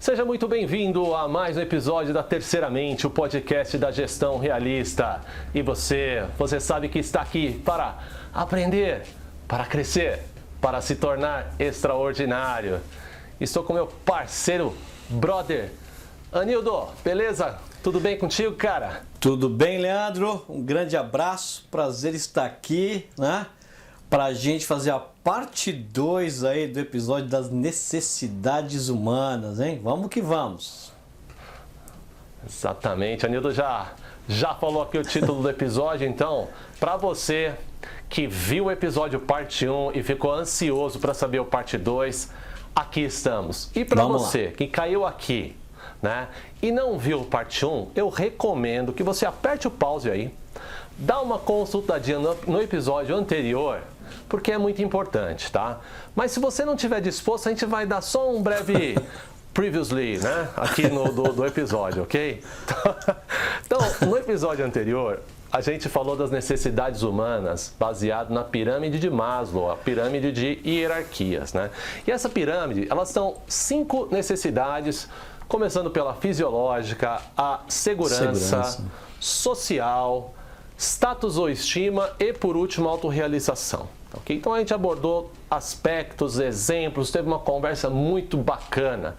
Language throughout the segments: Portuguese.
Seja muito bem-vindo a mais um episódio da Terceiramente, o podcast da gestão realista. E você sabe que está aqui para aprender, para crescer, para se tornar extraordinário. Estou com meu parceiro, brother, Anildo, beleza? Tudo bem contigo, cara? Tudo bem, Leandro? Um grande abraço, prazer estar aqui, né? Para a gente fazer a parte 2 aí do episódio das necessidades humanas, hein? Vamos que vamos! Exatamente, Anildo já falou aqui o título do episódio, então, para você que viu o episódio parte 1 e ficou ansioso para saber o parte 2, aqui estamos. E para você que caiu aqui, né, e não viu o parte 1, eu recomendo que você aperte o pause aí, dá uma consultadinha no episódio anterior, porque é muito importante, tá? Mas se você não estiver disposto, a gente vai dar só um breve previously, né? Aqui do episódio, ok? Então, no episódio anterior, a gente falou das necessidades humanas baseado na pirâmide de Maslow, a pirâmide de hierarquias, né? E essa pirâmide, elas são 5 necessidades, começando pela fisiológica, a segurança. Social, status ou estima e, por último, autorrealização. Okay? Então, a gente abordou aspectos, exemplos, teve uma conversa muito bacana.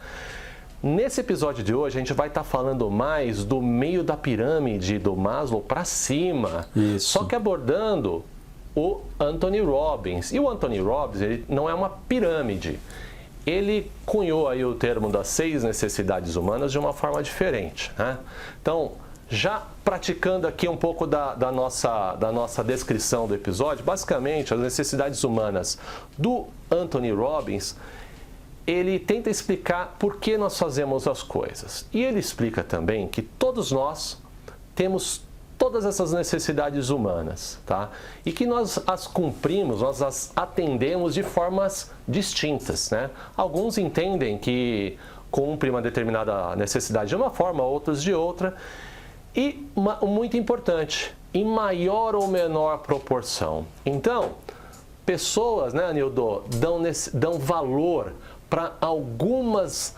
Nesse episódio de hoje, a gente vai estar falando mais do meio da pirâmide do Maslow para cima, só que abordando o Anthony Robbins. E o Anthony Robbins, ele não é uma pirâmide. Ele cunhou aí o termo das 6 necessidades humanas de uma forma diferente, né? Então, já praticando aqui um pouco da nossa descrição do episódio, basicamente as necessidades humanas do Anthony Robbins, ele tenta explicar por que nós fazemos as coisas. E ele explica também que todos nós temos todas essas necessidades humanas, tá? E que nós as cumprimos, nós as atendemos de formas distintas, né? Alguns entendem que cumpre uma determinada necessidade de uma forma, outros de outra. E muito importante, em maior ou menor proporção. Então, pessoas, né, Anildo, dão valor para algumas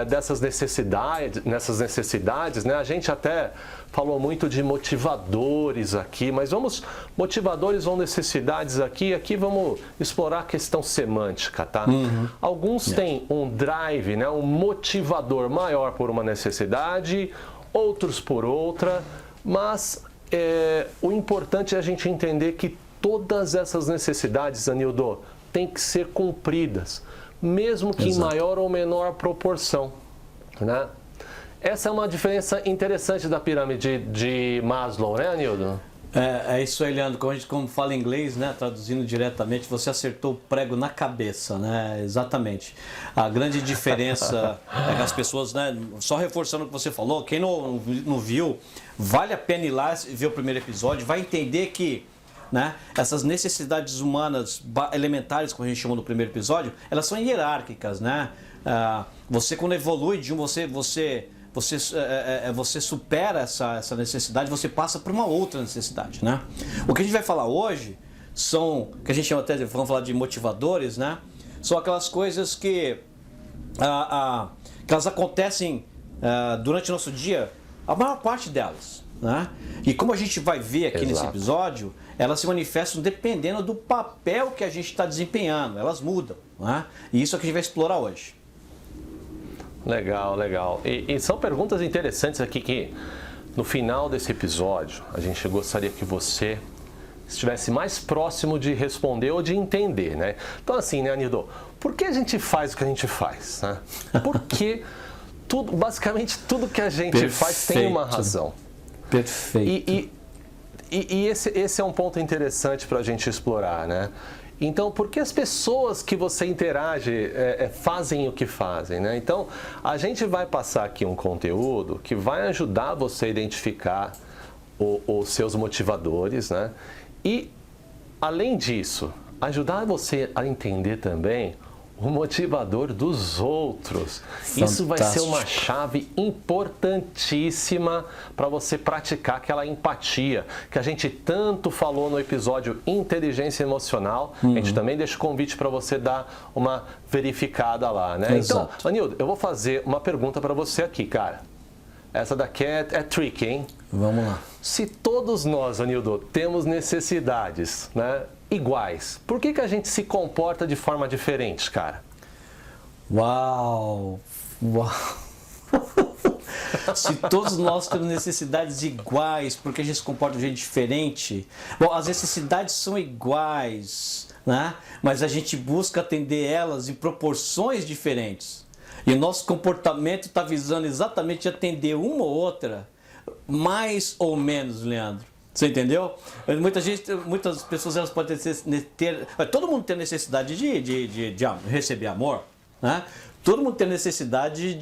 dessas necessidades, né? A gente até falou muito de motivadores aqui, mas motivadores ou necessidades aqui vamos explorar a questão semântica, tá? Alguns têm um drive, né, um motivador maior por uma necessidade, outros por outra, mas o importante é a gente entender que todas essas necessidades, Anildo, têm que ser cumpridas, mesmo que em maior ou menor proporção, né? Essa é uma diferença interessante da pirâmide de Maslow, né, Anildo? É isso aí, Leandro. Como fala em inglês, né, traduzindo diretamente, você acertou o prego na cabeça, né? Exatamente. A grande diferença é que as pessoas, né, só reforçando o que você falou, quem não viu, vale a pena ir lá ver o primeiro episódio, vai entender que, né, essas necessidades humanas elementares, como a gente chamou no primeiro episódio, elas são hierárquicas, né? Você quando evolui de você supera essa necessidade, você passa para uma outra necessidade, né? O que a gente vai falar hoje são, que a gente chama até, vamos falar de motivadores, né? São aquelas coisas que elas acontecem durante o nosso dia, a maior parte delas, né? E como a gente vai ver aqui nesse episódio, elas se manifestam dependendo do papel que a gente está desempenhando, elas mudam, né? E isso é o que a gente vai explorar hoje. Legal, legal. E são perguntas interessantes aqui que, no final desse episódio, a gente gostaria que você estivesse mais próximo de responder ou de entender, né? Então, assim, né, Anildo, por que a gente faz o que a gente faz, né? Porque basicamente tudo que a gente faz tem uma razão. Perfeito. E esse é um ponto interessante para a gente explorar, né? Então, por que as pessoas que você interage fazem o que fazem, né? Então, a gente vai passar aqui um conteúdo que vai ajudar você a identificar os seus motivadores, né? E, além disso, ajudar você a entender também o motivador dos outros. Isso vai ser uma chave importantíssima para você praticar aquela empatia que a gente tanto falou no episódio Inteligência Emocional. A gente também deixa o convite para você dar uma verificada lá, né? Exato. Então, Anildo, eu vou fazer uma pergunta para você aqui, cara. Essa daqui é tricky, hein? Vamos lá. Se todos nós, Anildo, temos necessidades, né, iguais, por que a gente se comporta de forma diferente, cara? Uau! Se todos nós temos necessidades iguais, por que a gente se comporta de um jeito diferente? Bom, as necessidades são iguais, né? Mas a gente busca atender elas em proporções diferentes. E o nosso comportamento está visando exatamente atender uma ou outra, mais ou menos, Leandro. Você entendeu? Muitas pessoas elas podem ter todo mundo tem necessidade de receber amor, né? Todo mundo tem necessidade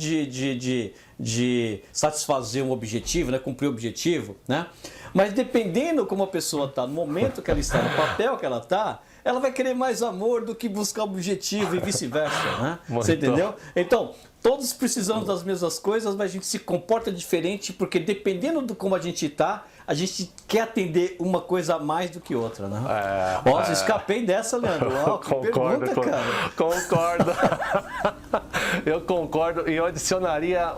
de satisfazer um objetivo, né? Cumprir o objetivo, né? Mas dependendo como a pessoa está, no momento que ela está, no papel que ela está, ela vai querer mais amor do que buscar objetivo e vice-versa, né? Você entendeu? Então, todos precisamos das mesmas coisas, mas a gente se comporta diferente porque dependendo do como a gente está, a gente quer atender uma coisa a mais do que outra, né? Nossa, escapei dessa, Leandro. Uau, que pergunta, cara. Concordo. Eu concordo e eu adicionaria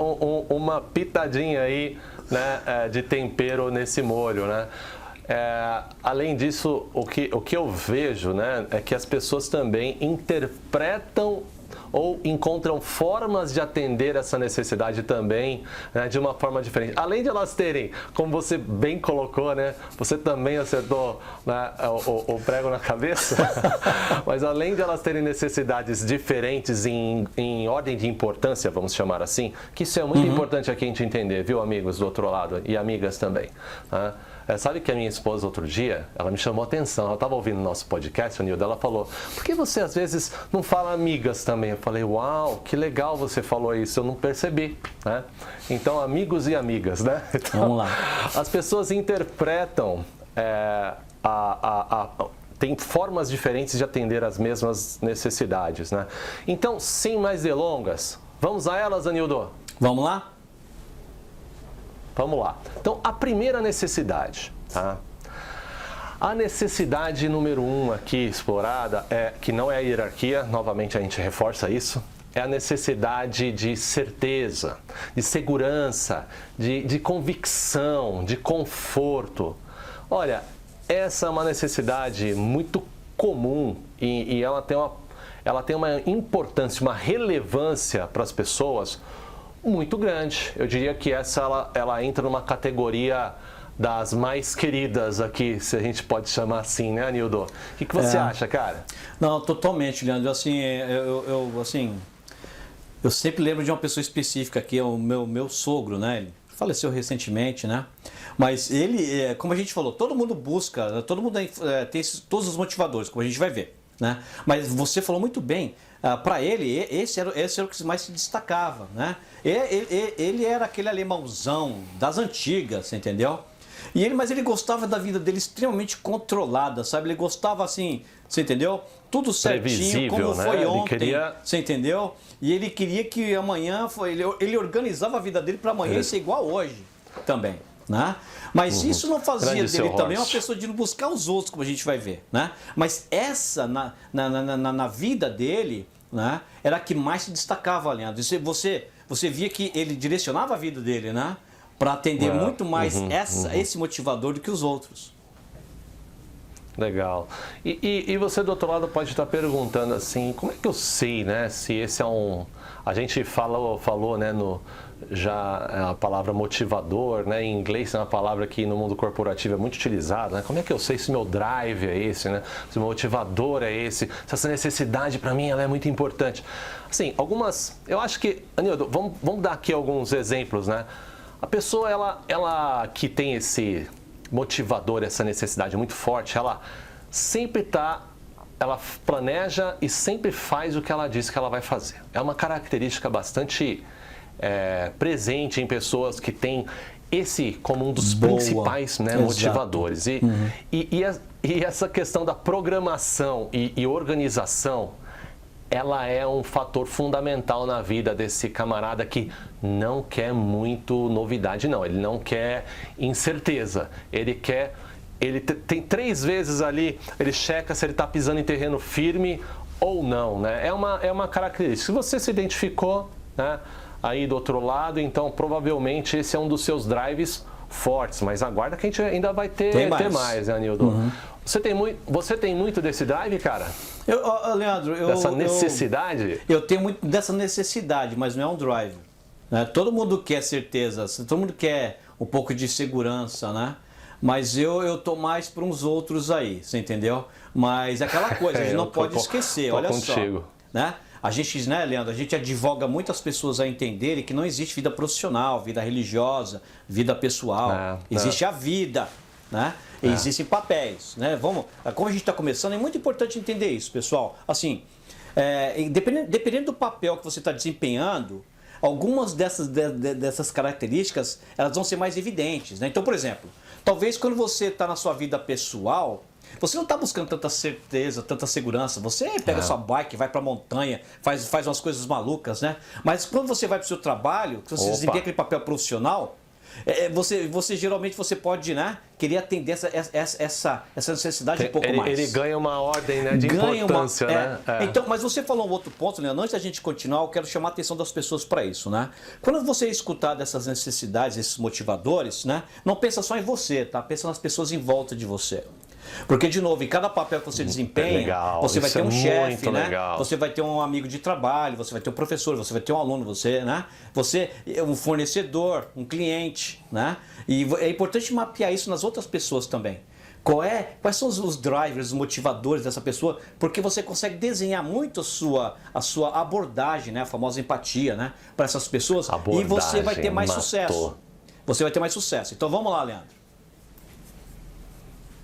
uma pitadinha aí, né, de tempero nesse molho, né? Além disso, o que eu vejo, né, é que as pessoas também interpretam ou encontram formas de atender essa necessidade também, né, de uma forma diferente. Além de elas terem, como você bem colocou, né, você também acertou, né, o prego na cabeça, mas além de elas terem necessidades diferentes em ordem de importância, vamos chamar assim, que isso é muito importante aqui a gente entender, viu, amigos do outro lado e amigas também, né? Sabe que a minha esposa outro dia, ela me chamou a atenção, ela estava ouvindo o nosso podcast, Anildo, ela falou, por que você às vezes não fala amigas também? Eu falei, uau, que legal você falou isso, eu não percebi, né? Então, amigos e amigas, né? Então, vamos lá. As pessoas interpretam, tem formas diferentes de atender as mesmas necessidades, né? Então, sem mais delongas, vamos a elas, Anildo? Vamos lá? Vamos lá. Então, a primeira necessidade, tá? A necessidade número 1 aqui explorada, que não é a hierarquia, novamente a gente reforça isso, é a necessidade de certeza, de segurança, de convicção, de conforto. Olha, essa é uma necessidade muito comum e ela tem uma importância, uma relevância para as pessoas muito grande. Eu diria que ela entra numa categoria das mais queridas aqui, se a gente pode chamar assim, né, Anildo? O que você acha, cara? Não, totalmente, Leandro. Assim, eu sempre lembro de uma pessoa específica aqui, é o meu sogro, né? Ele faleceu recentemente, né? Mas ele, como a gente falou, todo mundo busca, todo mundo tem todos os motivadores, como a gente vai ver, né? Mas você falou muito bem. Para ele, esse era o que mais se destacava, né? Ele era aquele alemãozão das antigas, você entendeu? Mas ele gostava da vida dele extremamente controlada, sabe? Ele gostava assim, você entendeu? Tudo certinho, como né? foi ontem, você entendeu? E ele queria que amanhã, ele organizava a vida dele para amanhã ser igual hoje também, né? Mas isso não fazia dele também uma pessoa de não buscar os outros, como a gente vai ver, né? Mas essa, na vida dele, né, era a que mais se destacava, Leandro. Você via que ele direcionava a vida dele, né, para atender muito mais esse motivador do que os outros. Legal. E você do outro lado pode estar perguntando assim, como é que eu sei, né, se esse é um... A gente falou, né, já a palavra motivador, né, em inglês é uma palavra que no mundo corporativo é muito utilizada, né? Como é que eu sei se meu drive é esse, né? Se o motivador é esse, se essa necessidade para mim ela é muito importante. Assim, eu acho que, Anildo, vamos dar aqui alguns exemplos, né? A pessoa, ela que tem esse motivador, essa necessidade muito forte, ela sempre ela planeja e sempre faz o que ela diz que ela vai fazer. É uma característica bastante presente em pessoas que têm esse como um dos principais, né, motivadores. E essa questão da programação e organização ela é um fator fundamental na vida desse camarada que não quer muito novidade, não. Ele não quer incerteza. Ele quer... Ele tem 3 vezes ali, ele checa se ele está pisando em terreno firme ou não, né? É uma característica. Se você se identificou, né, aí do outro lado, então provavelmente esse é um dos seus drives fortes. Mas aguarda que a gente ainda vai ter mais, né, Anildo? Uhum. Você tem muito desse drive, cara? Leandro, dessa necessidade? Eu tenho muito dessa necessidade, mas não é um drive. Né? Todo mundo quer certeza, todo mundo quer um pouco de segurança, né? Mas eu tô mais para uns outros aí, você entendeu? Mas aquela coisa, a gente não pode esquecer, olha contigo. Só. Né? A gente, né, Leandro, a gente advoga muitas pessoas a entenderem que não existe vida profissional, vida religiosa, vida pessoal. Existe a vida, né? Existem papéis, né? Como a gente está começando, é muito importante entender isso, pessoal. Assim, dependendo do papel que você está desempenhando, algumas dessas características, elas vão ser mais evidentes, né? Então, por exemplo, talvez quando você está na sua vida pessoal, você não está buscando tanta certeza, tanta segurança. Você pega sua bike, vai para a montanha, faz umas coisas malucas, né? Mas quando você vai para o seu trabalho, que você desempenha aquele papel profissional, você geralmente pode, né, querer atender essa necessidade um pouco mais. Ele ganha uma ordem, né, de importância, né? Então, mas você falou um outro ponto, Leandro, antes da gente continuar, eu quero chamar a atenção das pessoas para isso, né? Quando você escutar dessas necessidades, esses motivadores, né, não pensa só em você, tá? Pensa nas pessoas em volta de você. Porque, de novo, em cada papel que você desempenha, você vai ter um chefe, né? Você vai ter um amigo de trabalho, você vai ter um professor, você vai ter um aluno, você é um fornecedor, um cliente, né? E é importante mapear isso nas outras pessoas também. Quais são os drivers, os motivadores dessa pessoa? Porque você consegue desenhar muito a sua abordagem, né? A famosa empatia, né? Para essas pessoas. E você vai ter mais sucesso. Você vai ter mais sucesso. Então vamos lá, Leandro.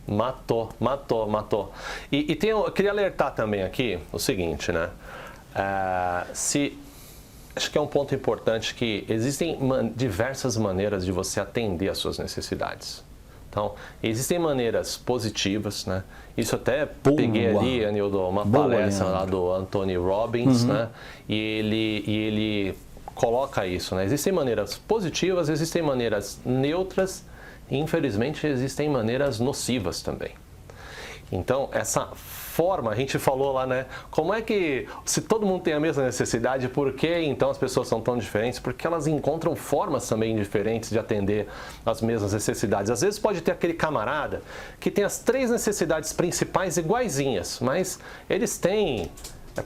Matou. Eu queria alertar também aqui o seguinte, né? Acho que é um ponto importante que existem diversas maneiras de você atender às suas necessidades. Então, existem maneiras positivas, né? Isso até peguei ali, Anildo, uma palestra lá do Anthony Robbins, né? E ele coloca isso, né? Existem maneiras positivas, existem maneiras neutras. Infelizmente, existem maneiras nocivas também. Então, essa forma, a gente falou lá, né? Como é que, se todo mundo tem a mesma necessidade, por que então as pessoas são tão diferentes? Porque elas encontram formas também diferentes de atender as mesmas necessidades. Às vezes pode ter aquele camarada que tem as 3 necessidades principais iguaizinhas, mas eles têm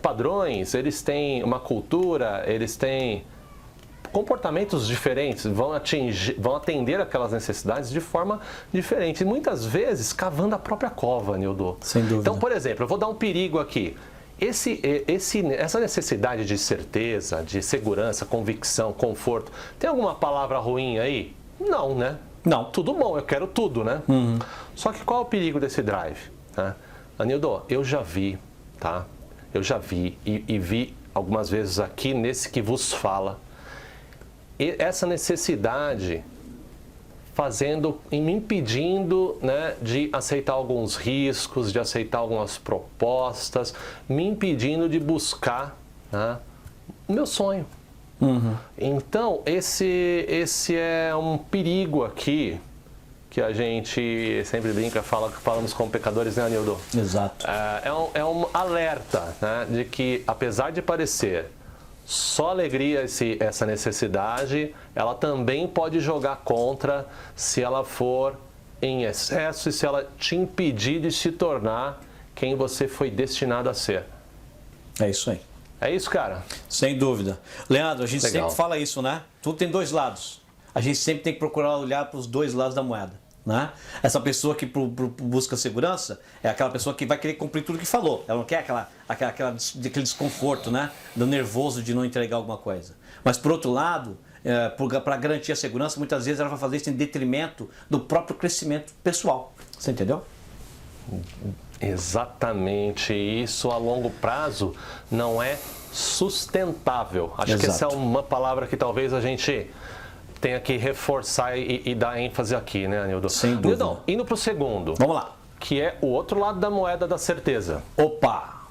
padrões, eles têm uma cultura, eles têm comportamentos diferentes, vão atender aquelas necessidades de forma diferente. E muitas vezes cavando a própria cova, Nildo. Sem dúvida. Então, por exemplo, eu vou dar um perigo aqui. Essa necessidade de certeza, de segurança, convicção, conforto, tem alguma palavra ruim aí? Não, né? Não. Tudo bom, eu quero tudo, né? Só que qual é o perigo desse drive? Né? Anildo, eu já vi, tá? Eu já vi e vi algumas vezes aqui nesse que vos fala, essa necessidade me impedindo, né, de aceitar alguns riscos, de aceitar algumas propostas, me impedindo de buscar, né, o meu sonho. Então, esse é um perigo aqui, que a gente sempre brinca, falamos com pecadores, né, Anildo? Exato. É um alerta, né, de que, apesar de parecer só alegria essa necessidade, ela também pode jogar contra se ela for em excesso e se ela te impedir de se tornar quem você foi destinado a ser. É isso aí. É isso, cara? Sem dúvida. Leandro, a gente sempre fala isso, né? Tudo tem 2 lados. A gente sempre tem que procurar olhar para os 2 lados da moeda. Né? Essa pessoa que busca segurança é aquela pessoa que vai querer cumprir tudo que falou. Ela não quer aquele desconforto, né? Do nervoso de não entregar alguma coisa. Mas, por outro lado, para garantir a segurança, muitas vezes ela vai fazer isso em detrimento do próprio crescimento pessoal. Você entendeu? Exatamente. Isso a longo prazo não é sustentável. Acho que essa é uma palavra que talvez a gente tenha que reforçar e dar ênfase aqui, né, Anildo? Sem dúvida. Nildão, indo para o segundo. Vamos lá. Que é o outro lado da moeda da certeza. Opa!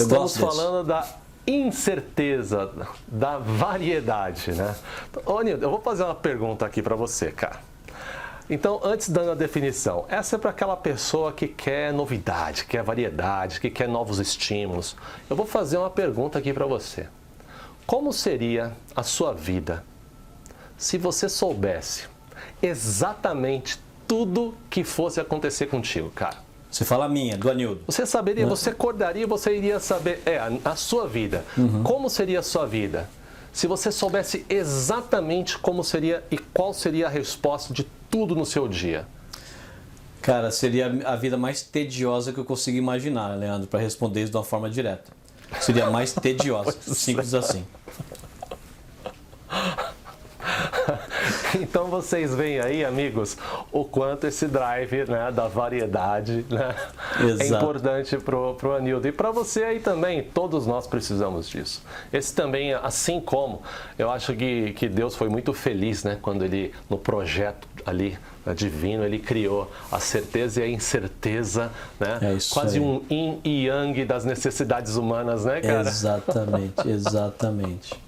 Estamos falando da incerteza, da variedade, né? Ô, Nildo, eu vou fazer uma pergunta aqui para você, cara. Então, antes dando a definição, essa é para aquela pessoa que quer novidade, que quer variedade, que quer novos estímulos. Eu vou fazer uma pergunta aqui para você. Como seria a sua vida se você soubesse exatamente tudo que fosse acontecer contigo, cara? Você fala a minha, do Anildo. Você saberia, você acordaria, você iria saber, a sua vida. Como seria a sua vida? Se você soubesse exatamente como seria e qual seria a resposta de tudo no seu dia. Cara, seria a vida mais tediosa que eu consigo imaginar, Leandro, para responder isso de uma forma direta. Seria mais tediosa, simples assim. Então vocês veem aí, amigos, o quanto esse drive, né, da variedade, né, é importante pro Anildo. E para você aí também, todos nós precisamos disso. Esse também, assim como, eu acho que Deus foi muito feliz, né, quando ele, no projeto ali, divino, ele criou a certeza e a incerteza, né? Quase aí. Um yin e yang das necessidades humanas, né, cara? Exatamente, exatamente.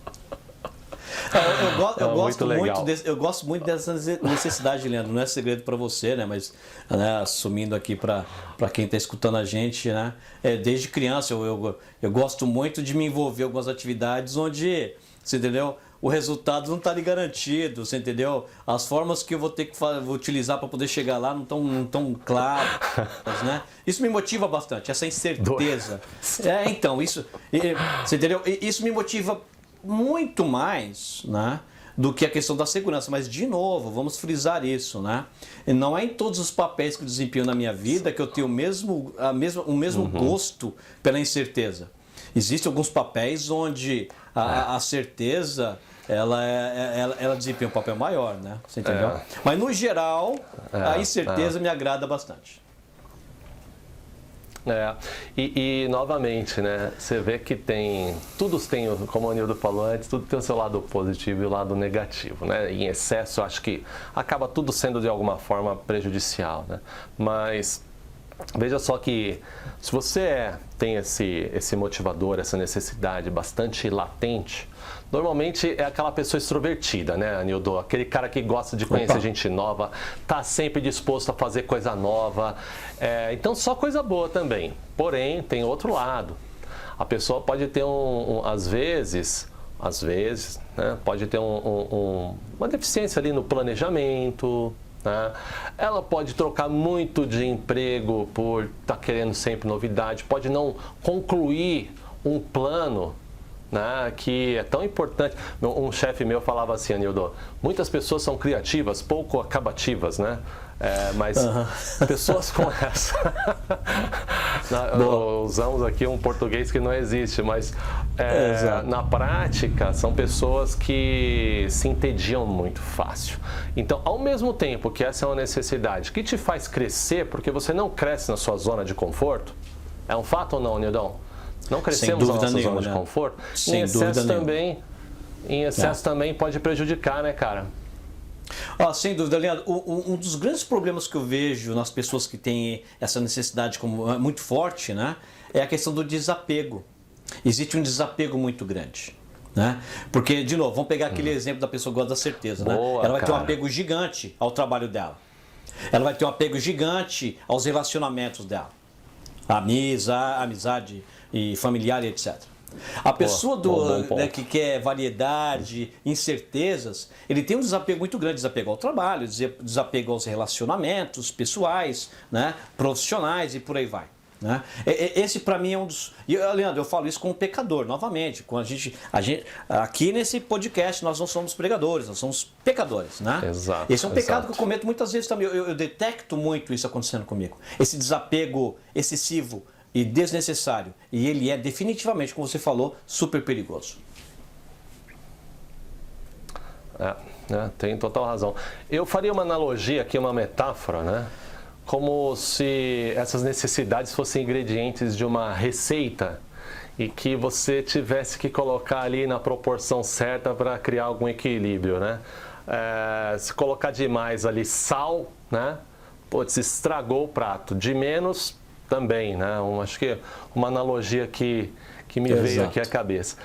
Eu gosto muito dessa necessidade, Leandro. Não é segredo para você, né? Mas, né, assumindo aqui para quem está escutando a gente, né? Desde criança eu gosto muito de me envolver em algumas atividades onde, você entendeu? O resultado não está ali garantido, você entendeu? As formas que eu vou ter que utilizar para poder chegar lá não tão claras, né? Isso me motiva bastante, essa incerteza. Então, isso, você entendeu? Isso me motiva muito mais, né, do que a questão da segurança. Mas, de novo, vamos frisar isso, né? Não é em todos os papéis que eu desempenho na minha vida que eu tenho o mesmo gosto pela incerteza. Existem alguns papéis onde a certeza ela desempenha um papel maior, né? Você entendeu? Mas, no geral, a incerteza me agrada bastante. E novamente, né, você vê que tudo tem, como o Anildo falou antes, tudo tem o seu lado positivo e o lado negativo, né? Em excesso, eu acho que acaba tudo sendo de alguma forma prejudicial, né? Mas veja só que se você tem esse motivador, essa necessidade bastante latente, normalmente é aquela pessoa extrovertida, né, Anildo? Aquele cara que gosta de conhecer gente nova, tá sempre disposto a fazer coisa nova. Então, só coisa boa também. Porém, tem outro lado. A pessoa pode ter às vezes, né, pode ter uma deficiência ali no planejamento, né? Ela pode trocar muito de emprego por estar querendo sempre novidade, pode não concluir um plano, né, que é tão importante. Um chefe meu falava assim, Anildo, muitas pessoas são criativas, pouco acabativas, né? Mas pessoas com essa... Usamos aqui um português que não existe, mas na prática são pessoas que se entediam muito fácil. Então, ao mesmo tempo que essa é uma necessidade que te faz crescer, porque você não cresce na sua zona de conforto, é um fato ou não, Nildão? Não crescemos na nossa zona de conforto. Em excesso também pode prejudicar, né, cara? Sem dúvida, Leandro. Um dos grandes problemas que eu vejo nas pessoas que têm essa necessidade muito forte, né, é a questão do desapego. Existe um desapego muito grande, né? Porque, de novo, vamos pegar aquele exemplo da pessoa que gosta da certeza, né? Ela vai ter um apego gigante ao trabalho dela. Ela vai ter um apego gigante aos relacionamentos dela. Amizade e familiar e etc. A pessoa né, que quer variedade, incertezas, ele tem um desapego muito grande, desapego ao trabalho, desapego aos relacionamentos pessoais, né, profissionais e por aí vai. Né? Esse para mim é um dos... E, Leandro, eu falo isso como pecador, novamente. Com a gente, aqui nesse podcast nós não somos pregadores, nós somos pecadores. Né? Exato, esse é um pecado que eu cometo muitas vezes também. Eu detecto muito isso acontecendo comigo. Esse desapego excessivo e desnecessário. E ele é definitivamente, como você falou, super perigoso. Tem total razão. Eu faria uma analogia aqui, uma metáfora, né? Como se essas necessidades fossem ingredientes de uma receita e que você tivesse que colocar ali na proporção certa para criar algum equilíbrio, né? Se colocar demais ali sal, né? Putz, estragou o prato. De menos, também, né? Acho que uma analogia que me veio aqui à cabeça.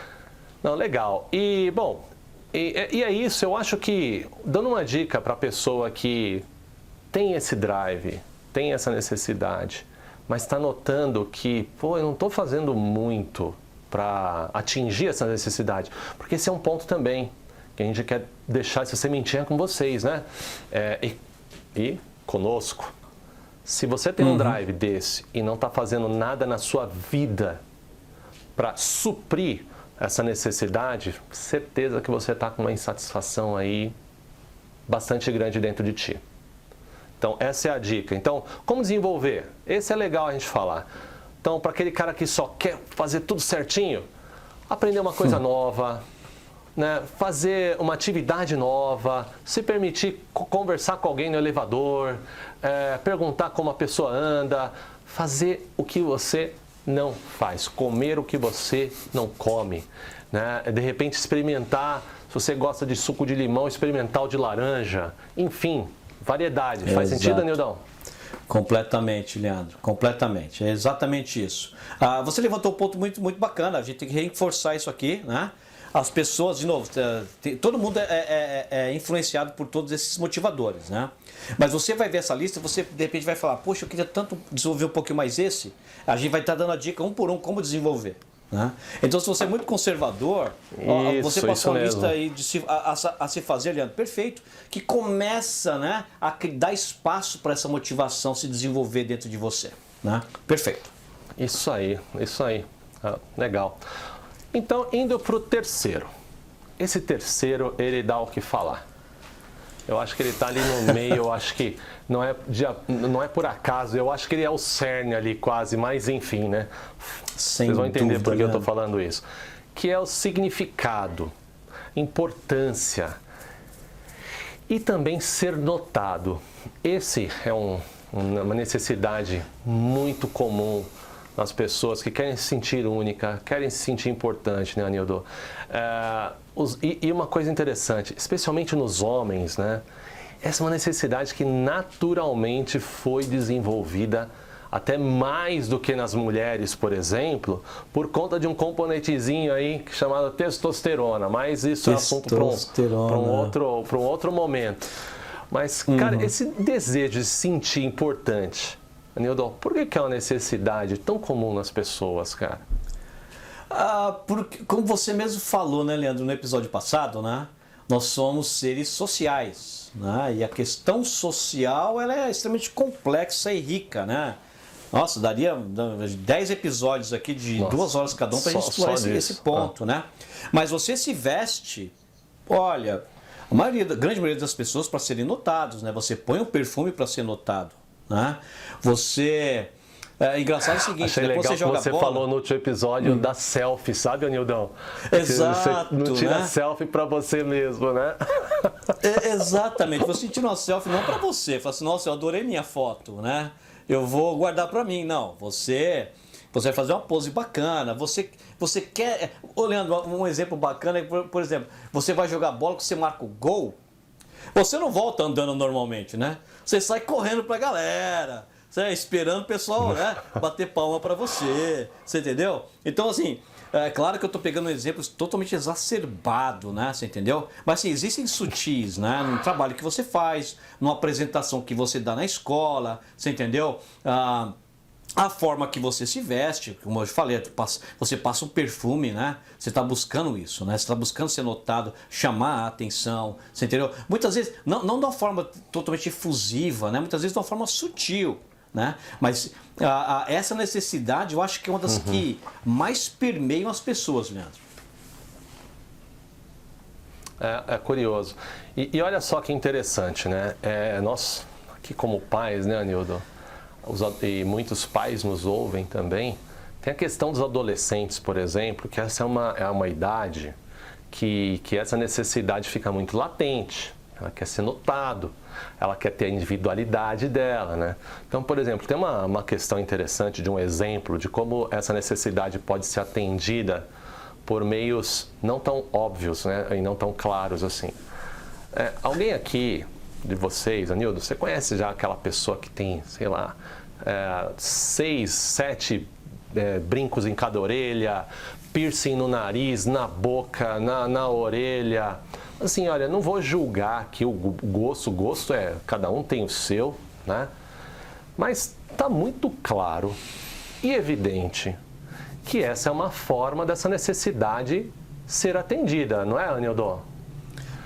Não, legal. E, bom, e é isso. Eu acho que, dando uma dica para a pessoa que tem esse drive, tem essa necessidade, mas está notando que, pô, eu não estou fazendo muito para atingir essa necessidade. Porque esse é um ponto também que a gente quer deixar essa sementinha com vocês, né? E conosco. Se você tem um drive desse e não está fazendo nada na sua vida para suprir essa necessidade, certeza que você está com uma insatisfação aí bastante grande dentro de ti. Então, essa é a dica. Então, como desenvolver? Esse é legal a gente falar. Então, para aquele cara que só quer fazer tudo certinho, aprender uma coisa nova, né? Fazer uma atividade nova, se permitir conversar com alguém no elevador, perguntar como a pessoa anda, fazer o que você não faz, comer o que você não come, né? De repente experimentar, se você gosta de suco de limão, experimentar o de laranja, enfim, variedade. Faz sentido, Nildão? Completamente, Leandro, completamente, é exatamente isso. Você levantou um ponto muito, muito bacana, a gente tem que reforçar isso aqui, né? As pessoas, de novo, todo mundo é influenciado por todos esses motivadores, né? Mas você vai ver essa lista, você de repente vai falar, poxa, eu queria tanto desenvolver um pouquinho mais esse. A gente vai estar dando a dica um por um como desenvolver, né? Então, se você é muito conservador, você passou uma lista aí a se fazer, Leandro, perfeito, que começa, né, a dar espaço para essa motivação se desenvolver dentro de você, né? Perfeito. Isso aí. Legal. Então, indo para o terceiro. Esse terceiro, ele dá o que falar. Eu acho que ele está ali no meio, eu acho que não é por acaso, eu acho que ele é o cerne ali quase, mas enfim, né? Vocês vão entender por que eu estou falando isso. Que é o significado, importância e também ser notado. Esse é uma necessidade muito comum nas pessoas que querem se sentir única, querem se sentir importante, né, Anildo? E uma coisa interessante, especialmente nos homens, né? Essa é uma necessidade que naturalmente foi desenvolvida até mais do que nas mulheres, por exemplo, por conta de um componentezinho aí chamado testosterona, mas isso é assunto para um outro momento. Mas, cara, esse desejo de se sentir importante, Anildo, por que é uma necessidade tão comum nas pessoas, cara? Porque, como você mesmo falou, né, Leandro, no episódio passado, né? Nós somos seres sociais, né? E a questão social, ela é extremamente complexa e rica, né? Nossa, daria 10 episódios aqui de 2 horas cada um para a gente explorar esse ponto, né? Mas você se veste, olha, grande maioria das pessoas para serem notados, né? Você põe um perfume para ser notado, né? Engraçado o seguinte, achei legal você joga que você bola, falou no último episódio da selfie, sabe, Anildão? Exato, você não tira né? selfie para você mesmo, né? Exatamente, você tira uma selfie não para você, fala assim, nossa, eu adorei minha foto, né? Eu vou guardar para mim. Não, você vai fazer uma pose bacana, você quer... Ô, Leandro, um exemplo bacana é, por exemplo, você vai jogar bola, que você marca o gol, você não volta andando normalmente, né? Você sai correndo pra galera, esperando o pessoal, né, bater palma para você entendeu? Então, assim, é claro que eu estou pegando um exemplo totalmente exacerbado, né, você entendeu? Mas, assim, existem sutis, né, no trabalho que você faz, numa apresentação que você dá na escola, você entendeu? A forma que você se veste, como eu falei, você passa um perfume, né? Você está buscando isso, né? Você está buscando ser notado, chamar a atenção, você entendeu? Muitas vezes, não de uma forma totalmente efusiva, né? Muitas vezes de uma forma sutil, né? Mas essa necessidade, eu acho que é uma das que mais permeiam as pessoas, Leandro. É curioso. E olha só que interessante, né? Nós, aqui como pais, né, Anildo? E muitos pais nos ouvem também. Tem a questão dos adolescentes, por exemplo, que essa é uma idade que essa necessidade fica muito latente. Ela quer ser notado, ela quer ter a individualidade dela, né? Então, por exemplo, tem uma questão interessante de um exemplo de como essa necessidade pode ser atendida por meios não tão óbvios, né? E não tão claros assim. Alguém aqui de vocês, Anildo, você conhece já aquela pessoa que tem, sei lá, 6, 7 brincos em cada orelha, piercing no nariz, na boca, na orelha. Assim, olha, não vou julgar aqui o gosto cada um tem o seu, né? Mas está muito claro e evidente que essa é uma forma dessa necessidade ser atendida, não é, Anildo?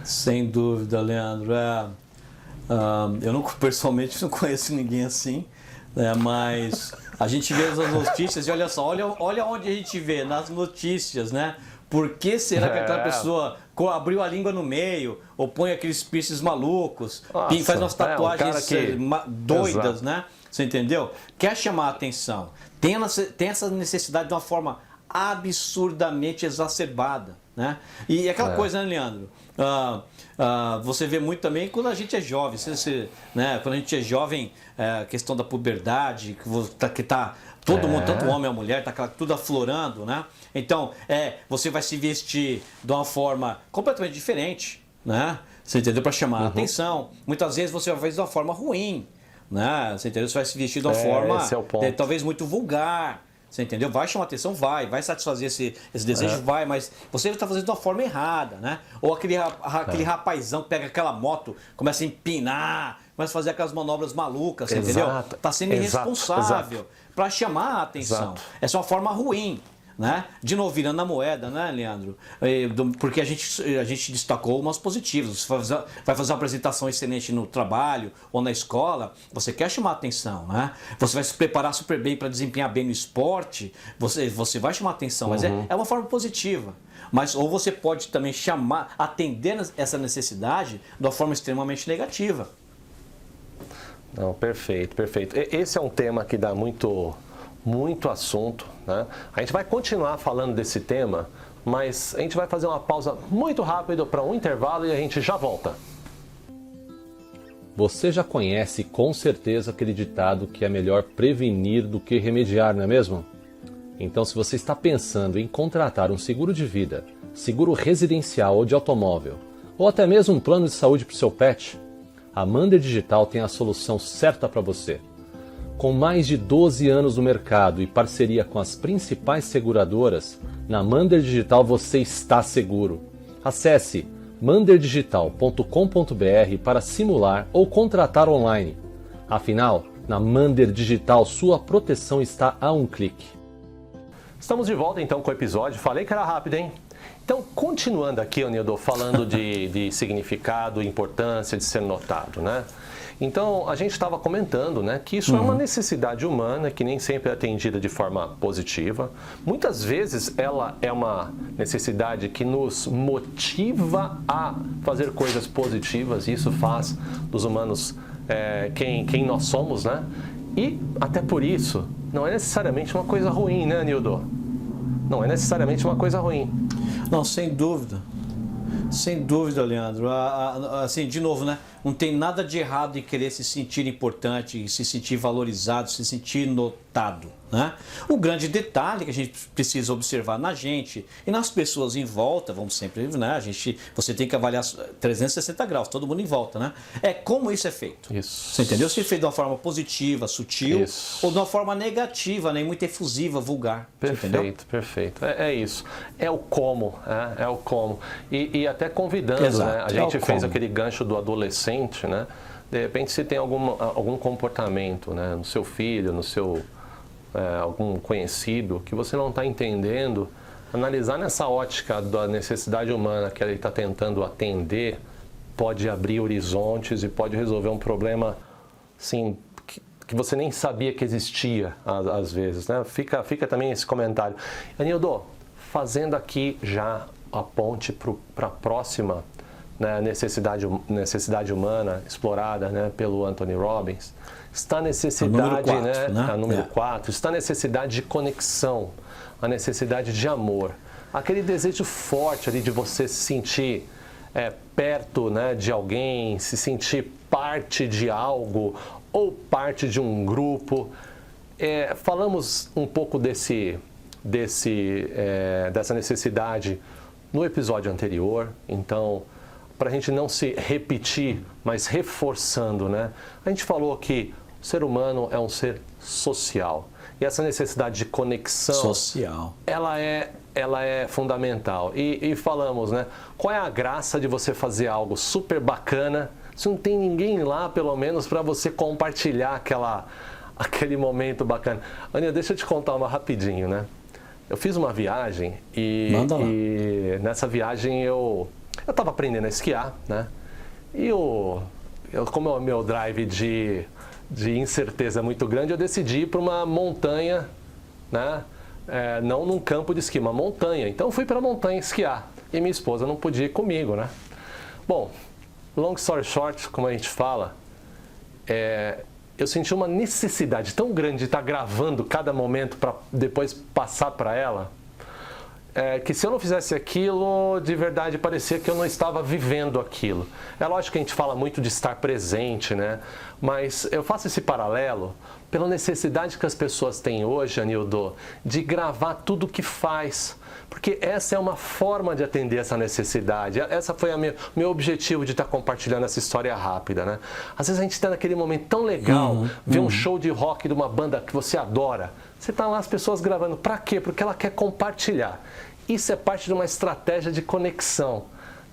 Sem dúvida, Leandro. Eu pessoalmente não conheço ninguém assim, né? Mas a gente vê as notícias e olha só, olha onde a gente vê, nas notícias, né? Por que será que aquela pessoa abriu a língua no meio, ou põe aqueles piercings malucos, faz umas tatuagens doidas, exato, né? Você entendeu? Quer chamar a atenção. Tem essa necessidade de uma forma absurdamente exacerbada, né? E aquela coisa, né, Leandro? Você vê muito também quando a gente é jovem, né? Quando a gente é jovem, a questão da puberdade, que tá todo mundo, tanto o homem e a mulher, tá tudo aflorando, né? Então, você vai se vestir de uma forma completamente diferente, né? Você entendeu? Para chamar a atenção. Muitas vezes você vai fazer de uma forma ruim, né? Você entendeu? Você vai se vestir de uma forma talvez muito vulgar. Você entendeu? Vai chamar atenção, vai satisfazer esse desejo, vai, mas você está fazendo de uma forma errada, né? Ou aquele rapazão que pega aquela moto, começa a empinar, começa a fazer aquelas manobras malucas, você entendeu? Está sendo irresponsável para chamar a atenção. Exato. Essa é uma forma ruim, né? De novo, virando a moeda, né, Leandro? Porque a gente destacou umas positivas. Você vai fazer uma apresentação excelente no trabalho ou na escola, você quer chamar a atenção, né? Você vai se preparar super bem para desempenhar bem no esporte, você vai chamar a atenção, mas é uma forma positiva. Mas ou você pode também atender essa necessidade de uma forma extremamente negativa. Não, perfeito. Esse é um tema que dá muito assunto, né? A gente vai continuar falando desse tema, mas a gente vai fazer uma pausa muito rápida para um intervalo e a gente já volta. Você já conhece com certeza aquele ditado que é melhor prevenir do que remediar, não é mesmo? Então, se você está pensando em contratar um seguro de vida, seguro residencial ou de automóvel, ou até mesmo um plano de saúde para o seu pet, a Mander Digital tem a solução certa para você. Com mais de 12 anos no mercado e parceria com as principais seguradoras, na Mander Digital você está seguro. Acesse manderdigital.com.br para simular ou contratar online. Afinal, na Mander Digital sua proteção está a um clique. Estamos de volta então com o episódio. Falei que era rápido, hein? Então, continuando aqui, Anildo, falando de significado, importância de ser notado, né? Então, a gente estava comentando, né, que isso é uma necessidade humana que nem sempre é atendida de forma positiva. Muitas vezes ela é uma necessidade que nos motiva a fazer coisas positivas, e isso faz dos humanos quem nós somos, né? E, até por isso, não é necessariamente uma coisa ruim, né, Anildo? Não é necessariamente uma coisa ruim. Não, sem dúvida. Sem dúvida, Leandro. Assim, de novo, né? Não tem nada de errado em querer se sentir importante, se sentir valorizado, se sentir notado, né? O grande detalhe que a gente precisa observar na gente e nas pessoas em volta, vamos sempre, né? Você tem que avaliar 360 graus, todo mundo em volta, né? É como isso é feito. Isso. Você entendeu? Se é feito de uma forma positiva, sutil, ou de uma forma negativa, nem muito efusiva, vulgar. Perfeito, perfeito. É isso. É o como, é o como. E até convidando, exato, né? A gente fez aquele gancho do adolescente, né? De repente, se tem algum comportamento, né, no seu filho, no seu algum conhecido que você não está entendendo, analisar nessa ótica da necessidade humana que ele está tentando atender pode abrir horizontes e pode resolver um problema, assim, que você nem sabia que existia às vezes, né? Fica também esse comentário. Anildo, fazendo aqui já a ponte para a próxima, né, necessidade humana explorada, né, pelo Anthony Robbins, está a necessidade, a número 4, está a necessidade de conexão, a necessidade de amor, aquele desejo forte ali de você se sentir perto, né, de alguém, se sentir parte de algo ou parte de um grupo. Falamos um pouco dessa necessidade no episódio anterior, então, para a gente não se repetir, mas reforçando, né? A gente falou que ser humano é um ser social. E essa necessidade de conexão social, ela é fundamental. E falamos, né? Qual é a graça de você fazer algo super bacana se não tem ninguém lá, pelo menos, para você compartilhar aquele momento bacana? Aninha, deixa eu te contar uma rapidinho, né? Eu fiz uma viagem e nessa viagem eu estava aprendendo a esquiar, né? E como o meu drive de incerteza é muito grande, eu decidi ir para uma montanha, né? Não num campo de esqui, uma montanha. Então eu fui para a montanha esquiar e minha esposa não podia ir comigo, né? Bom, long story short, como a gente fala, eu senti uma necessidade tão grande de estar gravando cada momento para depois passar para ela, que se eu não fizesse aquilo, de verdade parecia que eu não estava vivendo aquilo. É lógico que a gente fala muito de estar presente, né? Mas eu faço esse paralelo pela necessidade que as pessoas têm hoje, Anildo, de gravar tudo o que faz. Porque essa é uma forma de atender essa necessidade. Essa foi meu objetivo de estar compartilhando essa história rápida, né? Às vezes a gente está naquele momento tão legal, ver um show de rock de uma banda que você adora. Você está lá, as pessoas gravando. Para quê? Porque ela quer compartilhar. Isso é parte de uma estratégia de conexão,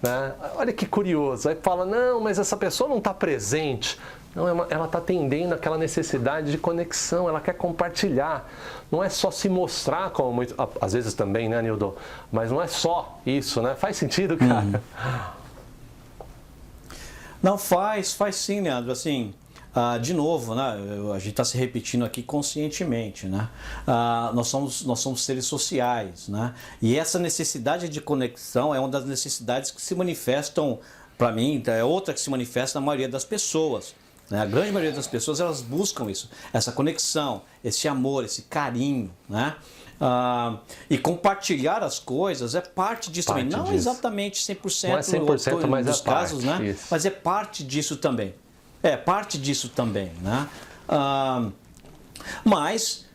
né? Olha que curioso. Aí fala, não, mas essa pessoa não está presente. Não, ela está atendendo aquela necessidade de conexão, ela quer compartilhar. Não é só se mostrar, como muito, às vezes também, né, Nildo? Mas não é só isso, né? Faz sentido, cara? Não, faz sim, Leandro. Assim, de novo, né? A gente está se repetindo aqui conscientemente, né? Nós somos seres sociais, né? E essa necessidade de conexão é uma das necessidades que se manifestam, para mim, é outra que se manifesta na maioria das pessoas. A grande maioria das pessoas, elas buscam isso, essa conexão, esse amor, esse carinho, né? E compartilhar as coisas é parte disso também. Não exatamente 100%, não é 100%, mas dos é casos, parte, né? isso. Mas é parte disso também. É parte disso também, né? Mas,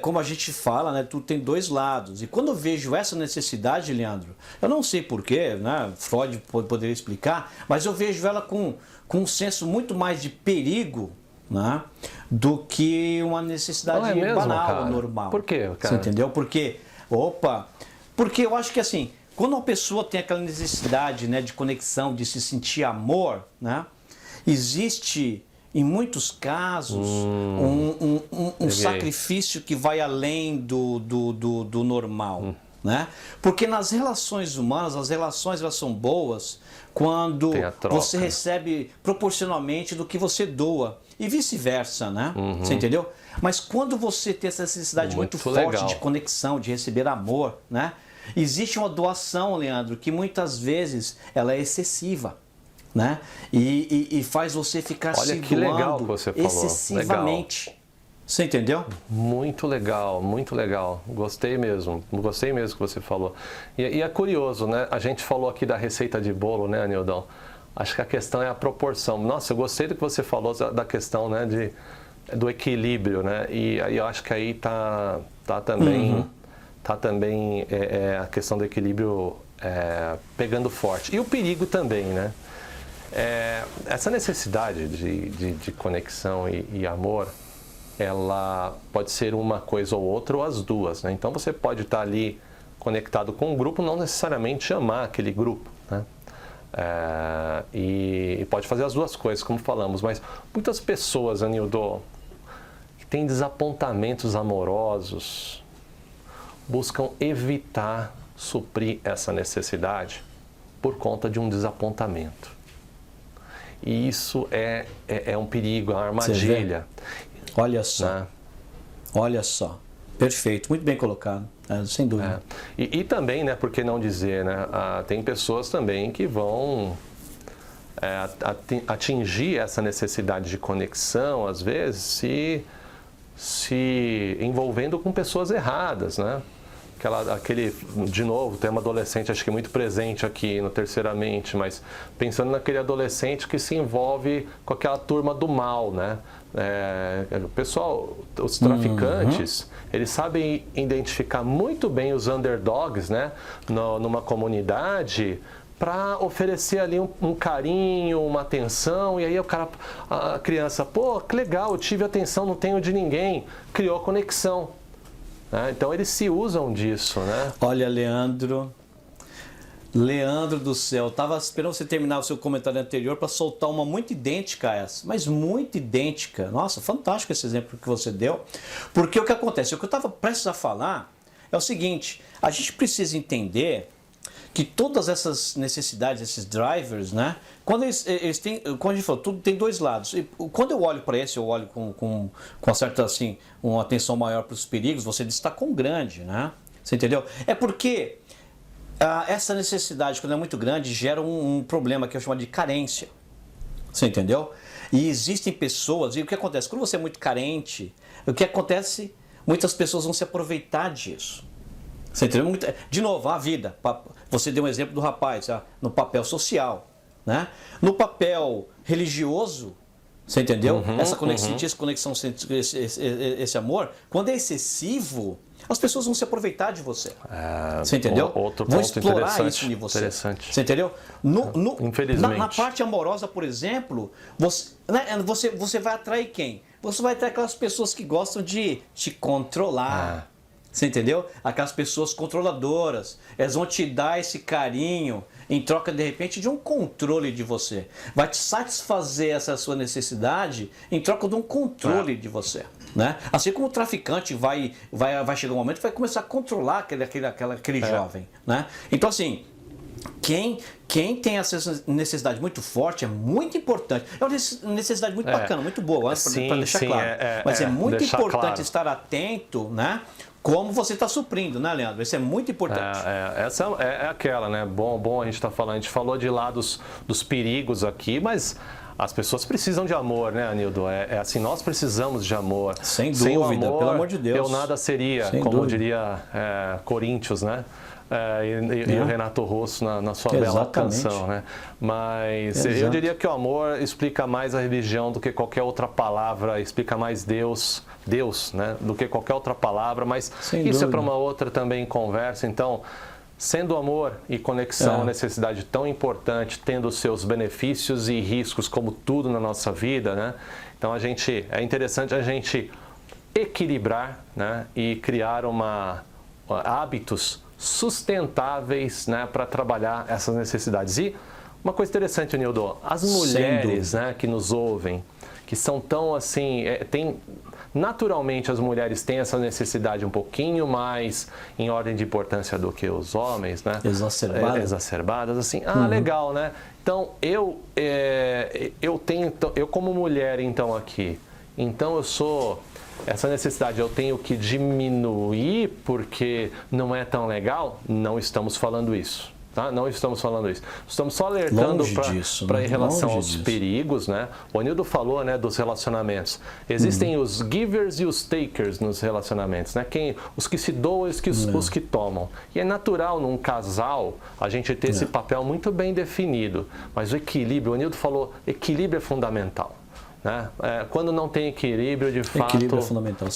como a gente fala, né, tudo tem dois lados. E quando eu vejo essa necessidade, Leandro, eu não sei porquê, né? Freud poderia explicar, mas eu vejo ela com um senso muito mais de perigo, né, do que uma necessidade mesmo, banal, cara? normal. Por quê, cara? Você entendeu? Porque eu acho que assim, quando uma pessoa tem aquela necessidade, né, de conexão, de se sentir amor, né, existe em muitos casos um sacrifício que vai além do normal. Né? Porque nas relações humanas, as relações elas são boas quando você recebe proporcionalmente do que você doa e vice-versa, né? Você entendeu? Mas quando você tem essa necessidade muito forte de conexão, de receber amor, né? Existe uma doação, Leandro, que muitas vezes ela é excessiva, né? E faz você ficar se doando que legal que você falou. excessivamente. Legal. Você entendeu? Muito legal, muito legal. Gostei mesmo que você falou. E é curioso, né? A gente falou aqui da receita de bolo, né, Anildão? Acho que a questão é a proporção. Nossa, eu gostei do que você falou da questão, né, do equilíbrio, né? E aí eu acho que aí tá também a questão do equilíbrio pegando forte. E o perigo também, né? Essa necessidade de conexão e amor, ela pode ser uma coisa ou outra, ou as duas, né? Então você pode estar ali conectado com um grupo, não necessariamente amar aquele grupo, né? E pode fazer as duas coisas, como falamos, mas muitas pessoas, Anildo, que têm desapontamentos amorosos, buscam evitar suprir essa necessidade por conta de um desapontamento. E isso é um perigo, é uma armadilha. Olha só, né? Olha só, perfeito, muito bem colocado, sem dúvida. E também, né, por que não dizer, né, tem pessoas também que vão atingir essa necessidade de conexão, às vezes, se envolvendo com pessoas erradas, né? De novo, tem uma adolescente, acho que muito presente aqui no Terceiramente, mas pensando naquele adolescente que se envolve com aquela turma do mal, né? O pessoal, os traficantes, eles sabem identificar muito bem os underdogs, né? Numa comunidade, para oferecer ali um carinho, uma atenção, e aí a criança, pô, que legal, eu tive atenção, não tenho de ninguém, criou conexão. Né? Então eles se usam disso, né? Olha, Leandro do céu, estava esperando você terminar o seu comentário anterior para soltar uma muito idêntica a essa, mas muito idêntica. Nossa, fantástico esse exemplo que você deu, porque o que acontece, o que eu estava prestes a falar é o seguinte, a gente precisa entender que todas essas necessidades, esses drivers, né? Quando eles têm, como a gente falou, tudo tem dois lados. E quando eu olho para esse, eu olho com uma certa, assim, uma atenção maior para os perigos, você destacou um grande, né? Você entendeu? É porque essa necessidade, quando é muito grande, gera um problema que eu chamo de carência. Você entendeu? E existem pessoas, e o que acontece? Quando você é muito carente, o que acontece? Muitas pessoas vão se aproveitar disso. Você entendeu? De novo, a vida. Você deu um exemplo do rapaz, no papel social, né? No papel religioso, você entendeu? Essa conexão, esse amor, quando é excessivo, as pessoas vão se aproveitar de você. Você entendeu? Outro vão ponto explorar isso em você. Interessante. Você entendeu? Infelizmente. Na parte amorosa, por exemplo, você vai atrair quem? Você vai atrair aquelas pessoas que gostam de te controlar. Você entendeu? Aquelas pessoas controladoras. Elas vão te dar esse carinho em troca, de repente, de um controle de você. Vai te satisfazer essa sua necessidade em troca de um controle de você. Né? Assim como o traficante vai chegar um momento e vai começar a controlar aquele jovem. Né? Então, assim, quem tem essa necessidade muito forte é muito importante. É uma necessidade muito bacana, muito boa, para deixar claro. Mas é muito importante estar atento, né? Como você está suprindo, né, Leandro? Isso é muito importante. Essa é aquela, né? Bom a gente está falando. A gente falou de lá dos perigos aqui, mas as pessoas precisam de amor, né, Anildo? É assim, nós precisamos de amor. Sem dúvida, amor, pelo amor de Deus. Eu nada seria, Sem como dúvida. diria Coríntios, né? E o Renato Russo na sua bela canção, né? Mas eu diria que o amor explica mais a religião do que qualquer outra palavra, explica mais Deus, né? Do que qualquer outra palavra, mas isso é para uma outra também conversa. Então, sendo amor e conexão uma necessidade tão importante, tendo seus benefícios e riscos como tudo na nossa vida, né? Então é interessante a gente equilibrar, né? E criar hábitos sustentáveis, né, para trabalhar essas necessidades. E uma coisa interessante, Nildo, as mulheres, né, que nos ouvem, que são tão assim, naturalmente as mulheres têm essa necessidade um pouquinho mais em ordem de importância do que os homens, né? Exacerbadas, assim, legal, né? Então, eu como mulher, então, aqui, então eu sou... Essa necessidade eu tenho que diminuir porque não é tão legal? Não estamos falando isso. Tá? Não estamos falando isso. Estamos só alertando para em relação aos perigos, né? O Anildo falou, né, dos relacionamentos. Existem os givers e os takers nos relacionamentos, né? Os que se doam e os que tomam. E é natural num casal a gente ter esse papel muito bem definido. Mas o equilíbrio, o Anildo falou, equilíbrio é fundamental. Né? Quando não tem equilíbrio, de fato, é fundamental,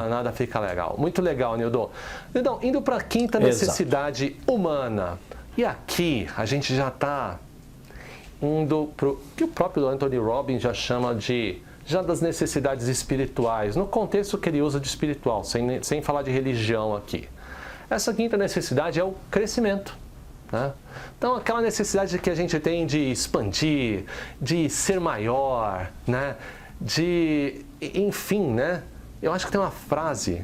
nada fica legal. Muito legal, Nildo. Então, indo para a quinta necessidade humana. E aqui a gente já está indo para o que o próprio Anthony Robbins já chama das necessidades espirituais, no contexto que ele usa de espiritual, sem falar de religião aqui. Essa quinta necessidade é o crescimento. Né? Então, aquela necessidade que a gente tem de expandir, de ser maior, né? Enfim, né? Eu acho que tem uma frase,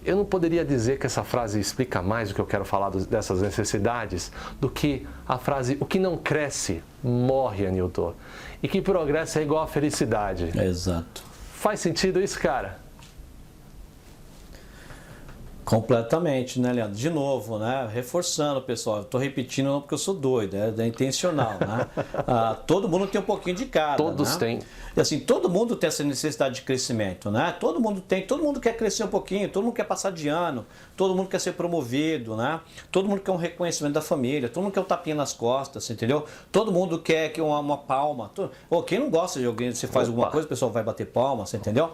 eu não poderia dizer que essa frase explica mais o que eu quero falar dessas necessidades do que a frase, o que não cresce, morre, Anilton. E que progresso é igual a felicidade. Exato. Faz sentido isso, cara? Completamente, né, Leandro? De novo, né? Reforçando, pessoal. Estou repetindo não porque eu sou doido, é intencional, né? Todo mundo tem um pouquinho de cada. Todos têm. E assim, todo mundo tem essa necessidade de crescimento, né? Todo mundo quer crescer um pouquinho, todo mundo quer passar de ano, todo mundo quer ser promovido, né? Todo mundo quer um reconhecimento da família, todo mundo quer um tapinha nas costas, entendeu? Todo mundo quer uma palma. Quem não gosta de alguém, você faz alguma coisa, o pessoal vai bater palma, você entendeu?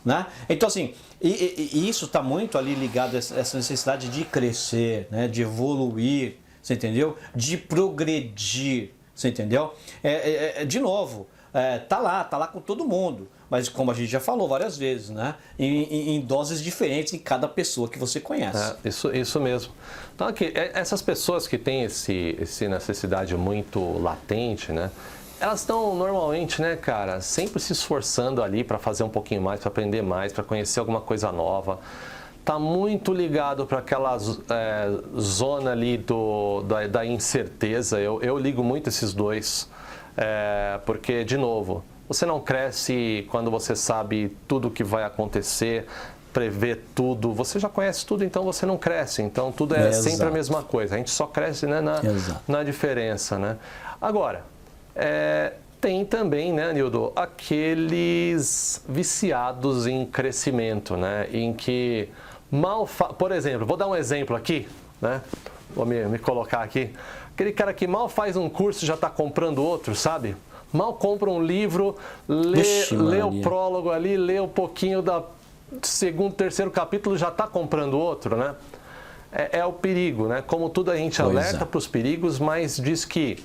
Né? Então, assim, e isso está muito ali ligado a essa necessidade de crescer, né? De evoluir, você entendeu? De progredir, você entendeu? De novo, tá lá com todo mundo. Mas como a gente já falou várias vezes, né? Em doses diferentes em cada pessoa que você conhece. Isso mesmo. Então, aqui, essas pessoas que têm essa necessidade muito latente, né? Elas estão normalmente, né, cara, sempre se esforçando ali para fazer um pouquinho mais, para aprender mais, para conhecer alguma coisa nova. Tá muito ligado para aquela zona ali da incerteza. Eu ligo muito esses dois, porque, de novo, você não cresce quando você sabe tudo o que vai acontecer, prevê tudo. Você já conhece tudo, então você não cresce. Então tudo é sempre a mesma coisa. A gente só cresce, né, na diferença, né? Agora, tem também, né, Nildo, aqueles viciados em crescimento, né? Em que por exemplo, vou dar um exemplo aqui, né? Vou me colocar aqui. Aquele cara que mal faz um curso já está comprando outro, sabe? Mal compra um livro, lê o prólogo ali, lê um pouquinho do segundo, terceiro capítulo, já está comprando outro, né? É o perigo, né? Como tudo a gente alerta para os perigos, mas diz que,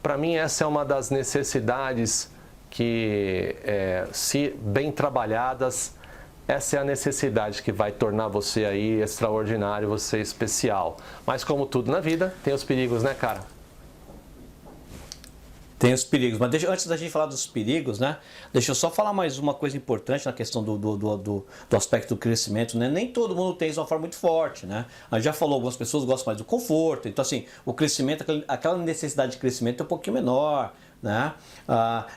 para mim, essa é uma das necessidades que, se bem trabalhadas, essa é a necessidade que vai tornar você aí extraordinário, você especial. Mas como tudo na vida, tem os perigos, né, cara? Tem os perigos, mas antes da gente falar dos perigos, né? Deixa eu só falar mais uma coisa importante na questão do aspecto do crescimento, né? Nem todo mundo tem isso de uma forma muito forte, né? A gente já falou, algumas pessoas gostam mais do conforto, então assim, o crescimento, aquela necessidade de crescimento é um pouquinho menor, né?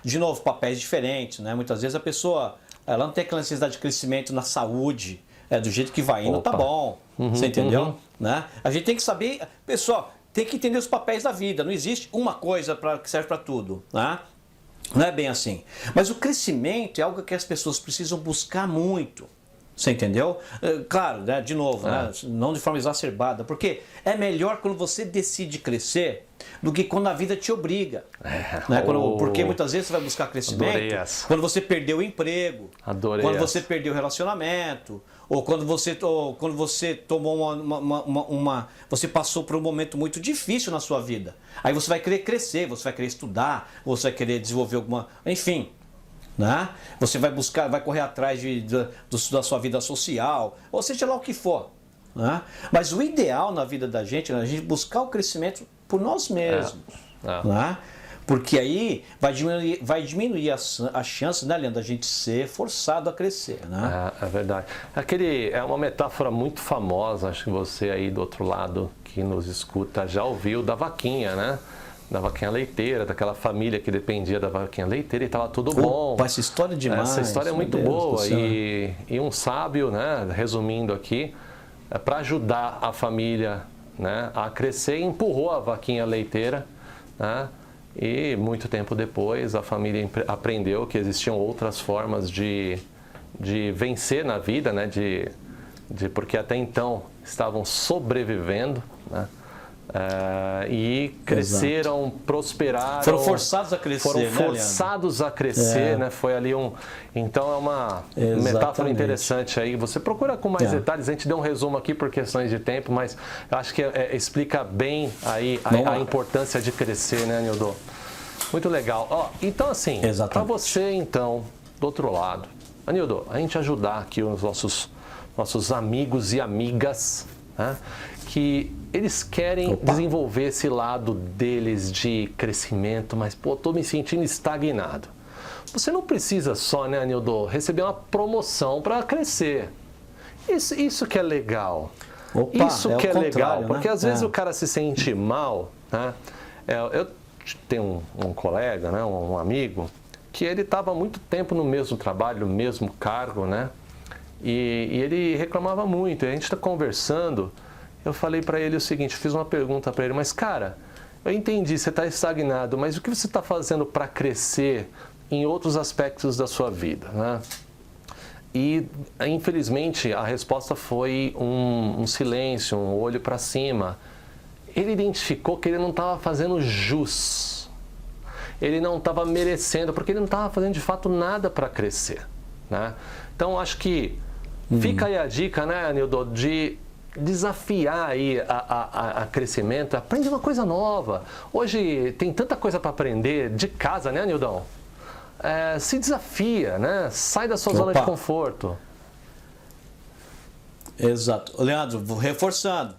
De novo, papéis diferentes, né? Muitas vezes a pessoa, ela não tem aquela necessidade de crescimento na saúde, do jeito que vai indo, tá bom, você entendeu? Né? A gente tem que saber, pessoal, tem que entender os papéis da vida. Não existe uma coisa que serve para tudo, né? Não é bem assim. Mas o crescimento é algo que as pessoas precisam buscar muito. Você entendeu? Claro, né? De novo, né? Não de forma exacerbada. Porque é melhor quando você decide crescer do que quando a vida te obriga. Né? Porque muitas vezes você vai buscar crescimento quando você perdeu o emprego, quando você perdeu o relacionamento, ou quando você tomou você passou por um momento muito difícil na sua vida. Aí você vai querer crescer, você vai querer estudar, você vai querer desenvolver enfim, né? Você vai correr atrás da sua vida social, ou seja lá o que for, né? Mas o ideal na vida da gente é a gente buscar o crescimento por nós mesmos, né? Porque aí vai diminuir a chance, né, Leandro, da gente ser forçado a crescer, né? É verdade. É uma metáfora muito famosa, acho que você aí do outro lado que nos escuta já ouviu, da vaquinha, né? Da vaquinha leiteira, daquela família que dependia da vaquinha leiteira e estava tudo bom. Essa história é demais. Essa história é muito boa. E um sábio, né, resumindo aqui, para ajudar a família, né, a crescer, empurrou a vaquinha leiteira, né? E muito tempo depois a família aprendeu que existiam outras formas de vencer na vida, né? Porque até então estavam sobrevivendo, né? E cresceram, prosperaram. Foram forçados a crescer. Foram forçados a crescer, né? Foi ali Então é uma metáfora interessante aí. Você procura com mais detalhes. A gente deu um resumo aqui por questões de tempo, mas eu acho que explica bem aí a importância de crescer, né, Nildo? Muito legal. Então, assim, para você, então, do outro lado, Nildo, a gente ajudar aqui os nossos amigos e amigas, né? Que eles querem desenvolver esse lado deles de crescimento, mas, tô me sentindo estagnado. Você não precisa só, né, Nildo, receber uma promoção para crescer. Isso que é legal. Isso que é legal, né? Porque às vezes o cara se sente mal, né? Eu tenho um colega, né, um amigo, que ele estava há muito tempo no mesmo trabalho, no mesmo cargo, né? E ele reclamava muito. E a gente está conversando. Eu falei para ele o seguinte, fiz uma pergunta para ele, mas cara, eu entendi, você está estagnado, mas o que você está fazendo para crescer em outros aspectos da sua vida, né? E, infelizmente, a resposta foi um silêncio, um olho para cima. Ele identificou que ele não estava fazendo jus, ele não estava merecendo, porque ele não estava fazendo de fato nada para crescer, né? Então, acho que fica aí a dica, né, Nildo, de desafiar aí a crescimento, aprende uma coisa nova. Hoje tem tanta coisa para aprender de casa, né, Nildão? Se desafia, né? Sai da sua zona de conforto. Exato. Leandro, reforçando.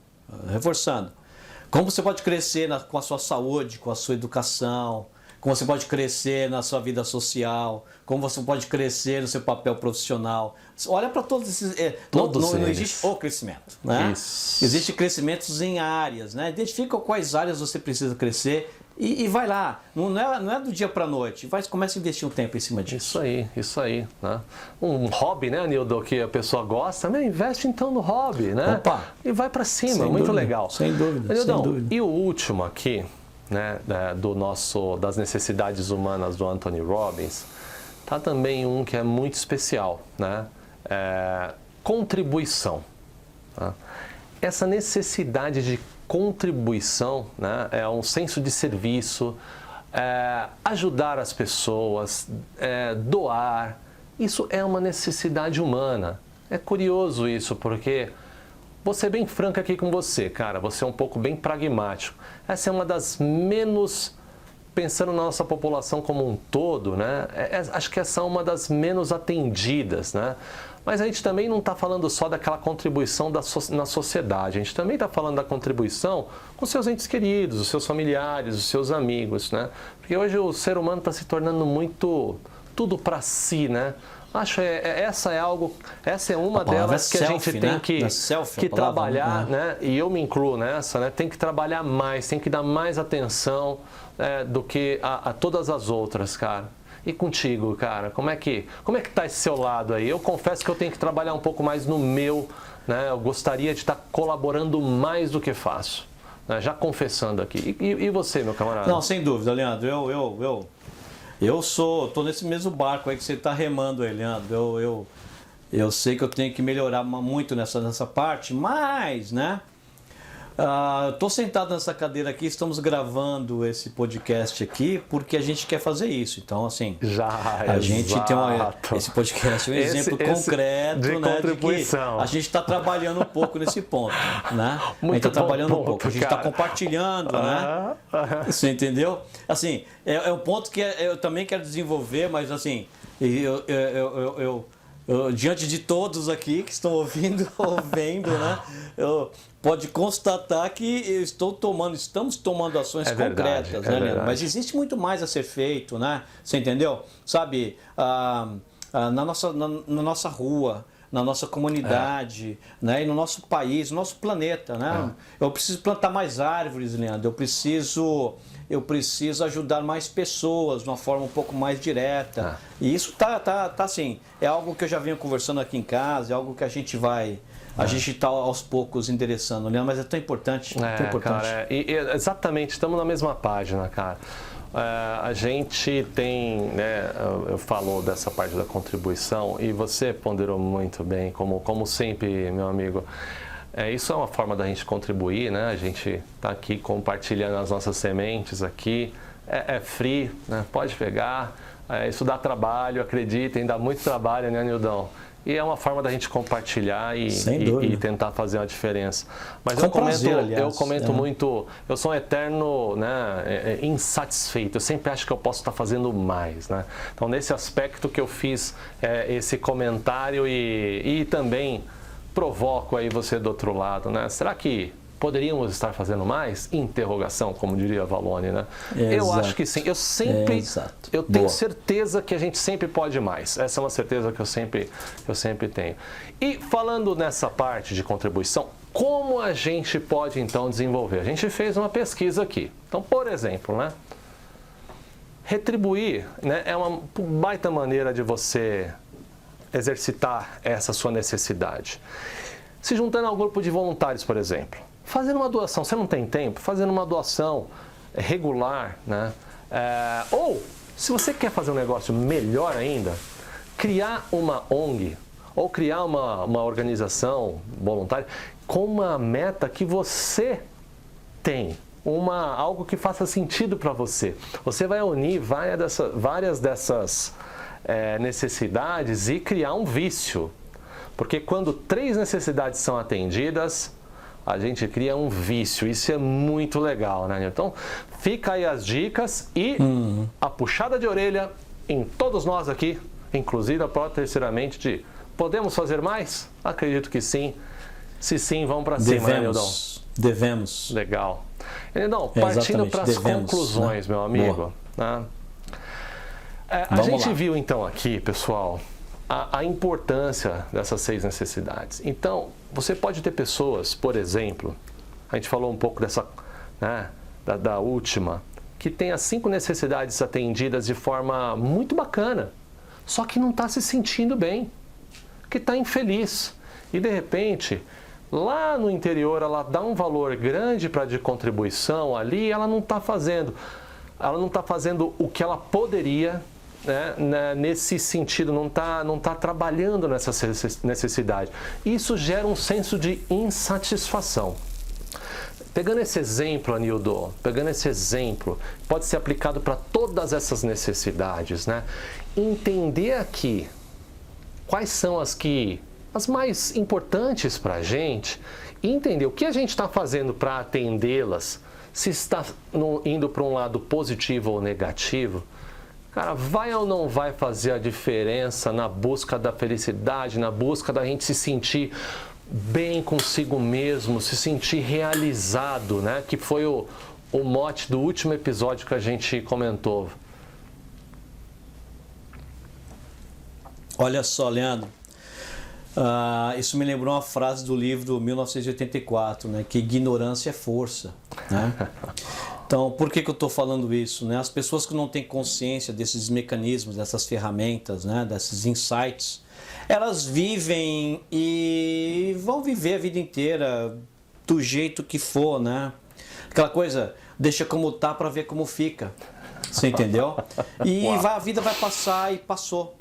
Como você pode crescer com a sua saúde, com a sua educação, como você pode crescer na sua vida social, como você pode crescer no seu papel profissional. Olha para todos esses... Não existe o crescimento, né? Existe crescimentos em áreas, né? Identifica quais áreas você precisa crescer e vai lá. Não é do dia para a noite. Começa a investir um tempo em cima disso. Isso aí. Né? Um hobby, né, Nildo, que a pessoa gosta, investe então no hobby, né? Opa. E vai para cima, muito legal. Sem dúvida, Nildão, sem dúvida. E o último aqui, né, das necessidades humanas do Anthony Robbins, tá também um que é muito especial, né? Contribuição. Tá? Essa necessidade de contribuição, né, é um senso de serviço, ajudar as pessoas, doar, isso é uma necessidade humana. É curioso isso, porque vou ser bem franco aqui com você, cara, você é um pouco bem pragmático. Essa é uma das menos, pensando na nossa população como um todo, né, acho que essa é uma das menos atendidas, né? Mas a gente também não está falando só daquela contribuição na sociedade, a gente também está falando da contribuição com seus entes queridos, os seus familiares, os seus amigos, né? Porque hoje o ser humano está se tornando muito tudo para si, né? Acho essa é uma delas que a gente tem que trabalhar, né? E eu me incluo nessa, né? Tem que trabalhar mais, tem que dar mais atenção do que a todas as outras, cara. E contigo, cara, como é que tá esse seu lado aí? Eu confesso que eu tenho que trabalhar um pouco mais no meu, né? Eu gostaria de estar colaborando mais do que faço, né? Já confessando aqui. E você, meu camarada? Não, sem dúvida, Leandro. Eu tô nesse mesmo barco aí que você está remando aí, Leandro. Eu sei que eu tenho que melhorar muito nessa parte, mas, né? Estou sentado nessa cadeira aqui, estamos gravando esse podcast aqui porque a gente quer fazer isso. Então, assim, a gente tem esse podcast é um exemplo concreto de contribuição. De que a gente está trabalhando um pouco nesse ponto, né? A gente está trabalhando um pouco, a gente está compartilhando, né? Você entendeu? Assim, é um ponto que eu também quero desenvolver, mas assim, eu diante de todos aqui que estão ouvindo ou vendo, né? Pode constatar que estamos tomando ações concretas, né, Leandro? Mas existe muito mais a ser feito, né? Você entendeu? Sabe, na nossa rua, na nossa comunidade, né? E no nosso país, no nosso planeta, né? Eu preciso plantar mais árvores, Leandro. Eu preciso ajudar mais pessoas de uma forma um pouco mais direta. E isso tá assim, é algo que eu já venho conversando aqui em casa, é algo que a gente está aos poucos endereçando, né? Mas é tão importante, tão importante. Cara, exatamente, estamos na mesma página, cara. A gente tem, né, eu falo dessa parte da contribuição e você ponderou muito bem, como sempre, meu amigo. Isso é uma forma da gente contribuir, né? A gente está aqui compartilhando as nossas sementes aqui. É free, né? Pode pegar. Isso dá trabalho, acreditem, dá muito trabalho, né, Nildão? E é uma forma da gente compartilhar e tentar fazer uma diferença. Mas eu comento muito, eu sou um eterno, né, insatisfeito. Eu sempre acho que eu posso estar fazendo mais, né? Então, nesse aspecto que eu fiz esse comentário e também provoco aí você do outro lado, né? Será que poderíamos estar fazendo mais? Interrogação, como diria a Valone, né? Eu acho que sim. Eu tenho certeza que a gente sempre pode mais. Essa é uma certeza que eu sempre tenho. E falando nessa parte de contribuição, como a gente pode então desenvolver? A gente fez uma pesquisa aqui. Então, por exemplo, né? Retribuir, né, é uma baita maneira de você exercitar essa sua necessidade. Se juntando ao grupo de voluntários, por exemplo, fazendo uma doação, você não tem tempo, fazendo uma doação regular, né? Ou, se você quer fazer um negócio melhor ainda, criar uma ONG ou criar uma organização voluntária com uma meta que você tem, algo que faça sentido para você. Você vai unir várias dessas necessidades e criar um vício. Porque quando 3 necessidades são atendidas, a gente cria um vício. Isso é muito legal, né? Então, fica aí as dicas e a puxada de orelha em todos nós aqui, inclusive a própria terceiramente de podemos fazer mais? Acredito que sim. Se sim, vamos para cima, né, Nildão? Devemos. Legal. Nildão, partindo para as conclusões, né? meu amigo. Né? A gente viu então aqui, pessoal, a importância dessas 6 necessidades. Então, você pode ter pessoas, por exemplo, a gente falou um pouco dessa, né, da última, que tem as 5 necessidades atendidas de forma muito bacana, só que não está se sentindo bem, que está infeliz. E de repente, lá no interior, ela dá um valor grande para de contribuição ali, ela não está fazendo o que ela poderia, né, nesse sentido, não tá trabalhando nessa necessidade. Isso gera um senso de insatisfação. Pegando esse exemplo, Anildo, pode ser aplicado para todas essas necessidades, né? Entender aqui quais são as mais importantes para a gente e entender o que a gente está fazendo para atendê-las, se está indo para um lado positivo ou negativo. Cara, vai ou não vai fazer a diferença na busca da felicidade, na busca da gente se sentir bem consigo mesmo, se sentir realizado, né? Que foi o mote do último episódio que a gente comentou. Olha só, Leandro, isso me lembrou uma frase do livro 1984, né? Que ignorância é força, né? Então, por que eu estou falando isso? Né? As pessoas que não têm consciência desses mecanismos, dessas ferramentas, né? Desses insights, elas vivem e vão viver a vida inteira do jeito que for, né? Aquela coisa, deixa como tá para ver como fica, você entendeu? E a vida vai passar e passou.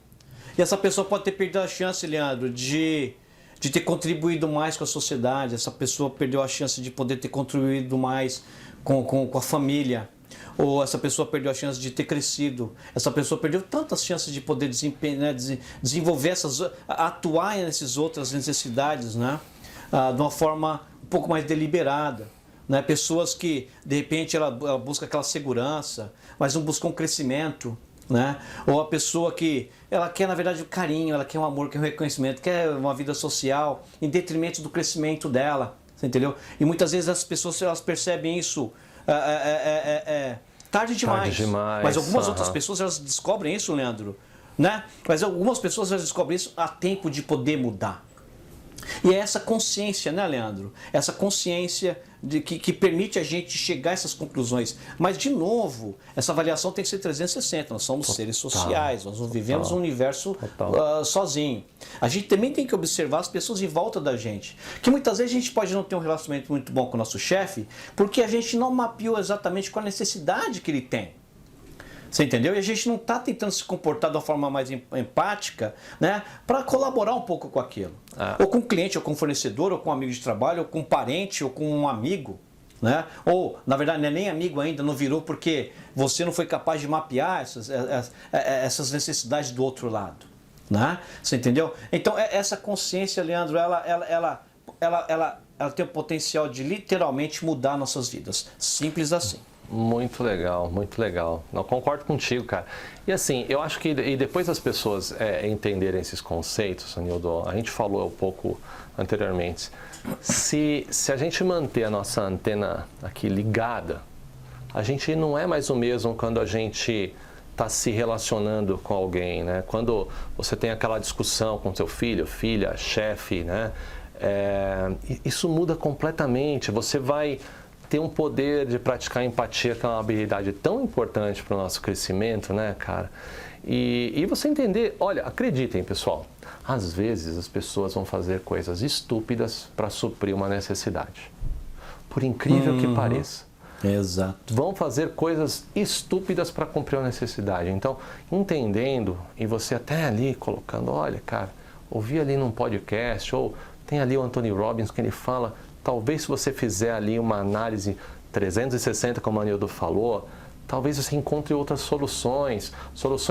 E essa pessoa pode ter perdido a chance, Leandro, de ter contribuído mais com a sociedade. Essa pessoa perdeu a chance de poder ter contribuído mais com a família, ou essa pessoa perdeu a chance de ter crescido, essa pessoa perdeu tantas chances de poder desenvolver atuar nessas outras necessidades, né? De uma forma um pouco mais deliberada, né? Pessoas que de repente ela busca aquela segurança, mas não buscam um crescimento, né? Ou a pessoa que ela quer na verdade o carinho, ela quer um amor, quer um reconhecimento, quer uma vida social em detrimento do crescimento dela. Você entendeu? E muitas vezes as pessoas elas percebem isso tarde demais. Mas algumas outras pessoas elas descobrem isso, Leandro, né? Mas algumas pessoas elas descobrem isso a tempo de poder mudar. E é essa consciência, né, Leandro? Essa consciência que permite a gente chegar a essas conclusões. Mas, de novo, essa avaliação tem que ser 360. Nós somos seres sociais, nós não vivemos um universo sozinho. A gente também tem que observar as pessoas em volta da gente. Que muitas vezes a gente pode não ter um relacionamento muito bom com o nosso chefe, porque a gente não mapeou exatamente qual a necessidade que ele tem. Você entendeu? E a gente não está tentando se comportar de uma forma mais empática, né, para colaborar um pouco com aquilo. Ou com o cliente, ou com o fornecedor, ou com um amigo de trabalho, ou com um parente, ou com um amigo. Né? Ou, na verdade, não é nem amigo ainda, não virou porque você não foi capaz de mapear essas necessidades do outro lado. Né? Você entendeu? Então, essa consciência, Leandro, ela tem o potencial de literalmente mudar nossas vidas. Simples assim. Muito legal, muito legal. Eu concordo contigo, cara. E assim, eu acho que e depois das pessoas entenderem esses conceitos, Anildo, a gente falou um pouco anteriormente, se a gente manter a nossa antena aqui ligada, a gente não é mais o mesmo quando a gente está se relacionando com alguém, né? Quando você tem aquela discussão com seu filho, filha, chefe, né? Isso muda completamente. Você vai ter um poder de praticar empatia, que é uma habilidade tão importante para o nosso crescimento, né, cara? E você entender, olha, acreditem, pessoal, às vezes as pessoas vão fazer coisas estúpidas para suprir uma necessidade. Por incrível que pareça. Exato. Vão fazer coisas estúpidas para cumprir uma necessidade. Então, entendendo, e você até ali colocando, olha, cara, ouvi ali num podcast, ou tem ali o Anthony Robbins que ele fala, talvez se você fizer ali uma análise 360, como o Anildo falou, talvez você encontre outras soluções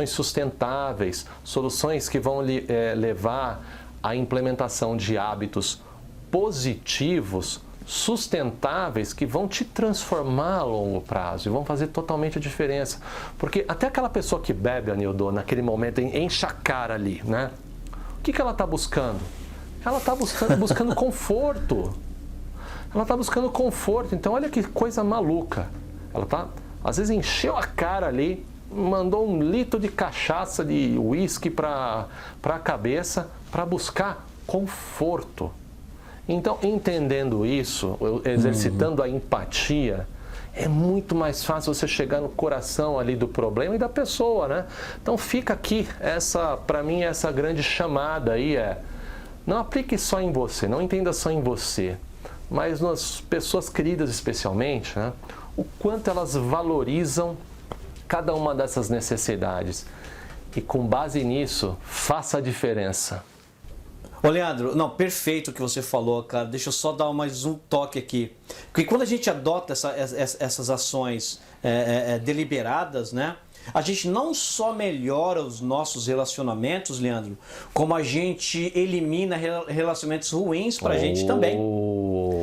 sustentáveis, soluções que vão levar à implementação de hábitos positivos sustentáveis que vão te transformar a longo prazo e vão fazer totalmente a diferença. Porque até aquela pessoa que bebe, Anildo, naquele momento, enche a cara ali, né? O que ela está buscando? Ela está buscando conforto. Ela está buscando conforto. Então, olha que coisa maluca. Ela tá, às vezes, encheu a cara ali, mandou 1 litro de cachaça, de uísque para a cabeça, para buscar conforto. Então, entendendo isso, exercitando a empatia, é muito mais fácil você chegar no coração ali do problema e da pessoa, né? Então, fica aqui, para mim, essa grande chamada aí não aplique só em você, não entenda só em você, mas nas pessoas queridas especialmente, né? O quanto elas valorizam cada uma dessas necessidades. E com base nisso, faça a diferença. Ô Leandro, não, perfeito o que você falou, cara. Deixa eu só dar mais um toque aqui. Porque quando a gente adota essas ações deliberadas, né? A gente não só melhora os nossos relacionamentos, Leandro, como a gente elimina relacionamentos ruins pra gente também.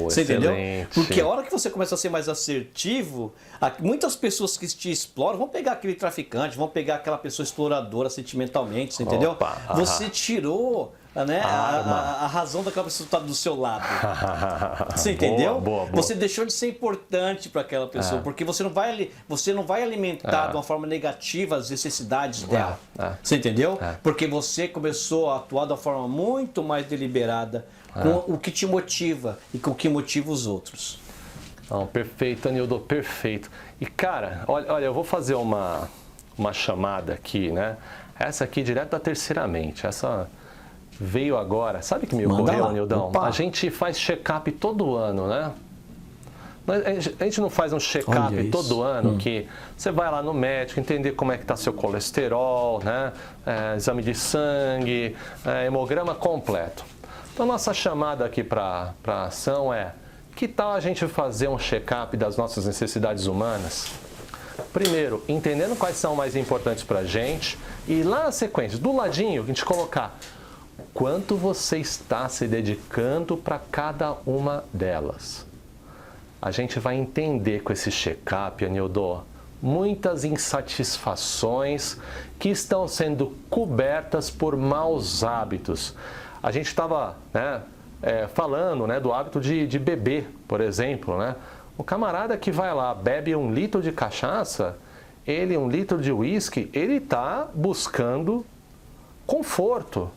Você entendeu? Porque a hora que você começa a ser mais assertivo, muitas pessoas que te exploram vão pegar aquele traficante, vão pegar aquela pessoa exploradora sentimentalmente, você entendeu? Você tirou, né, a razão daquela pessoa estar do seu lado. Você entendeu? Boa. Você deixou de ser importante para aquela pessoa, porque você não vai alimentar de uma forma negativa as necessidades dela. Você entendeu? Porque você começou a atuar de uma forma muito mais deliberada com o que te motiva e com o que motiva os outros. Não, perfeito, Anildo, perfeito. E cara, olha, eu vou fazer uma chamada aqui, né? Essa aqui direto da Terceiramente. Essa veio agora. Sabe o que me ocorreu, Anildão? A gente faz check-up todo ano, né? A gente não faz um check-up todo ano que você vai lá no médico entender como é que está seu colesterol, né? Exame de sangue, hemograma completo. Então, nossa chamada aqui para a ação que tal a gente fazer um check-up das nossas necessidades humanas? Primeiro, entendendo quais são mais importantes para a gente e lá na sequência, do ladinho, a gente colocar quanto você está se dedicando para cada uma delas. A gente vai entender com esse check-up, Anildo, muitas insatisfações que estão sendo cobertas por maus hábitos. A gente estava falando, né, do hábito de beber, por exemplo, né? O camarada que vai lá, bebe 1 litro de cachaça, 1 litro de uísque, ele está buscando conforto.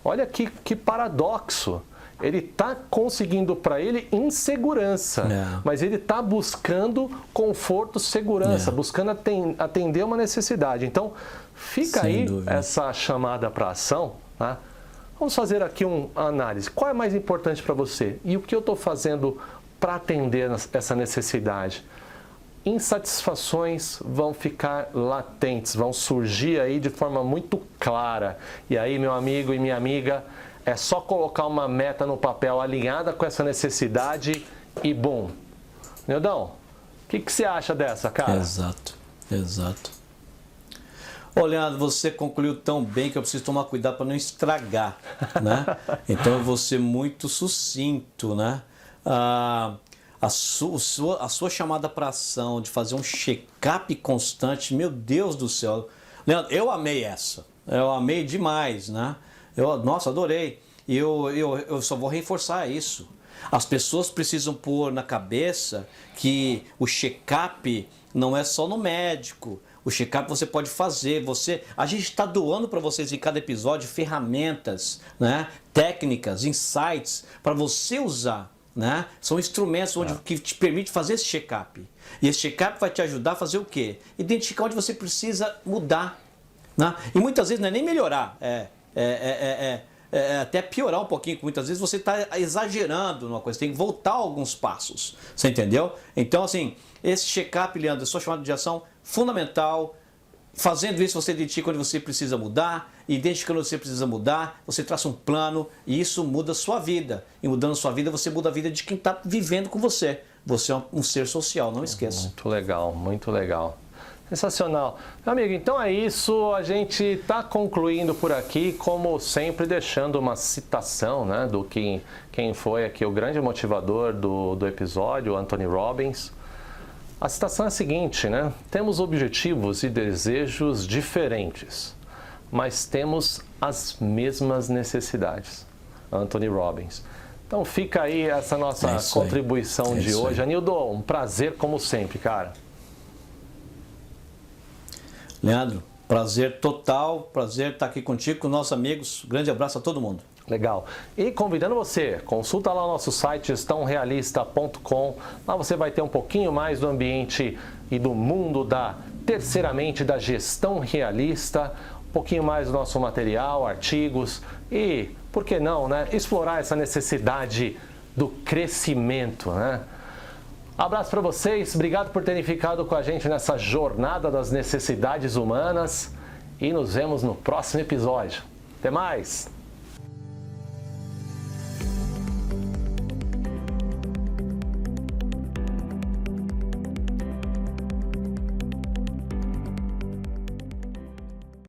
Olha que paradoxo. Ele está conseguindo para ele insegurança, mas ele está buscando conforto, segurança, buscando atender uma necessidade. Então, fica aí essa chamada para ação, tá? Vamos fazer aqui uma análise. Qual é mais importante para você? E o que eu estou fazendo para atender essa necessidade? Insatisfações vão ficar latentes, vão surgir aí de forma muito clara. E aí, meu amigo e minha amiga, é só colocar uma meta no papel alinhada com essa necessidade e bom. Nildão, o que você acha dessa, cara? Exato. Ô, Leandro, você concluiu tão bem que eu preciso tomar cuidado para não estragar, né? Então eu vou ser muito sucinto, né? A sua chamada para ação de fazer um check-up constante, meu Deus do céu. Leandro, eu amei essa. Eu amei demais, né? Nossa, adorei. E eu só vou reforçar isso. As pessoas precisam pôr na cabeça que o check-up não é só no médico. O check-up você pode fazer. A gente está doando para vocês em cada episódio ferramentas, né? Técnicas, insights para você usar. Né? São instrumentos que te permitem fazer esse check-up. E esse check-up vai te ajudar a fazer o quê? Identificar onde você precisa mudar. Né? E muitas vezes não é nem melhorar, até piorar um pouquinho, porque muitas vezes você está exagerando numa coisa, tem que voltar alguns passos. Você entendeu? Então, assim, esse check-up, Leandro, é sua chamada de ação fundamental. Fazendo isso, você identifica onde você precisa mudar, identificando onde você precisa mudar, você traça um plano e isso muda a sua vida. E mudando a sua vida, você muda a vida de quem está vivendo com você. Você é um ser social, não esqueça. Muito legal, muito legal. Sensacional. Meu amigo, então é isso. A gente está concluindo por aqui, como sempre, deixando uma citação, né, do quem foi aqui o grande motivador do episódio, Anthony Robbins. A citação é a seguinte, né? Temos objetivos e desejos diferentes, mas temos as mesmas necessidades. Anthony Robbins. Então fica aí essa nossa contribuição de hoje. Anildo, um prazer como sempre, cara. Leandro, prazer total, prazer estar aqui contigo, com nossos amigos. Grande abraço a todo mundo. Legal. E convidando você, consulta lá o nosso site gestãorealista.com. Lá você vai ter um pouquinho mais do ambiente e do mundo da terceiramente da gestão realista, um pouquinho mais do nosso material, artigos e, por que não, né, explorar essa necessidade do crescimento, né? Abraço para vocês, obrigado por terem ficado com a gente nessa jornada das necessidades humanas e nos vemos no próximo episódio. Até mais!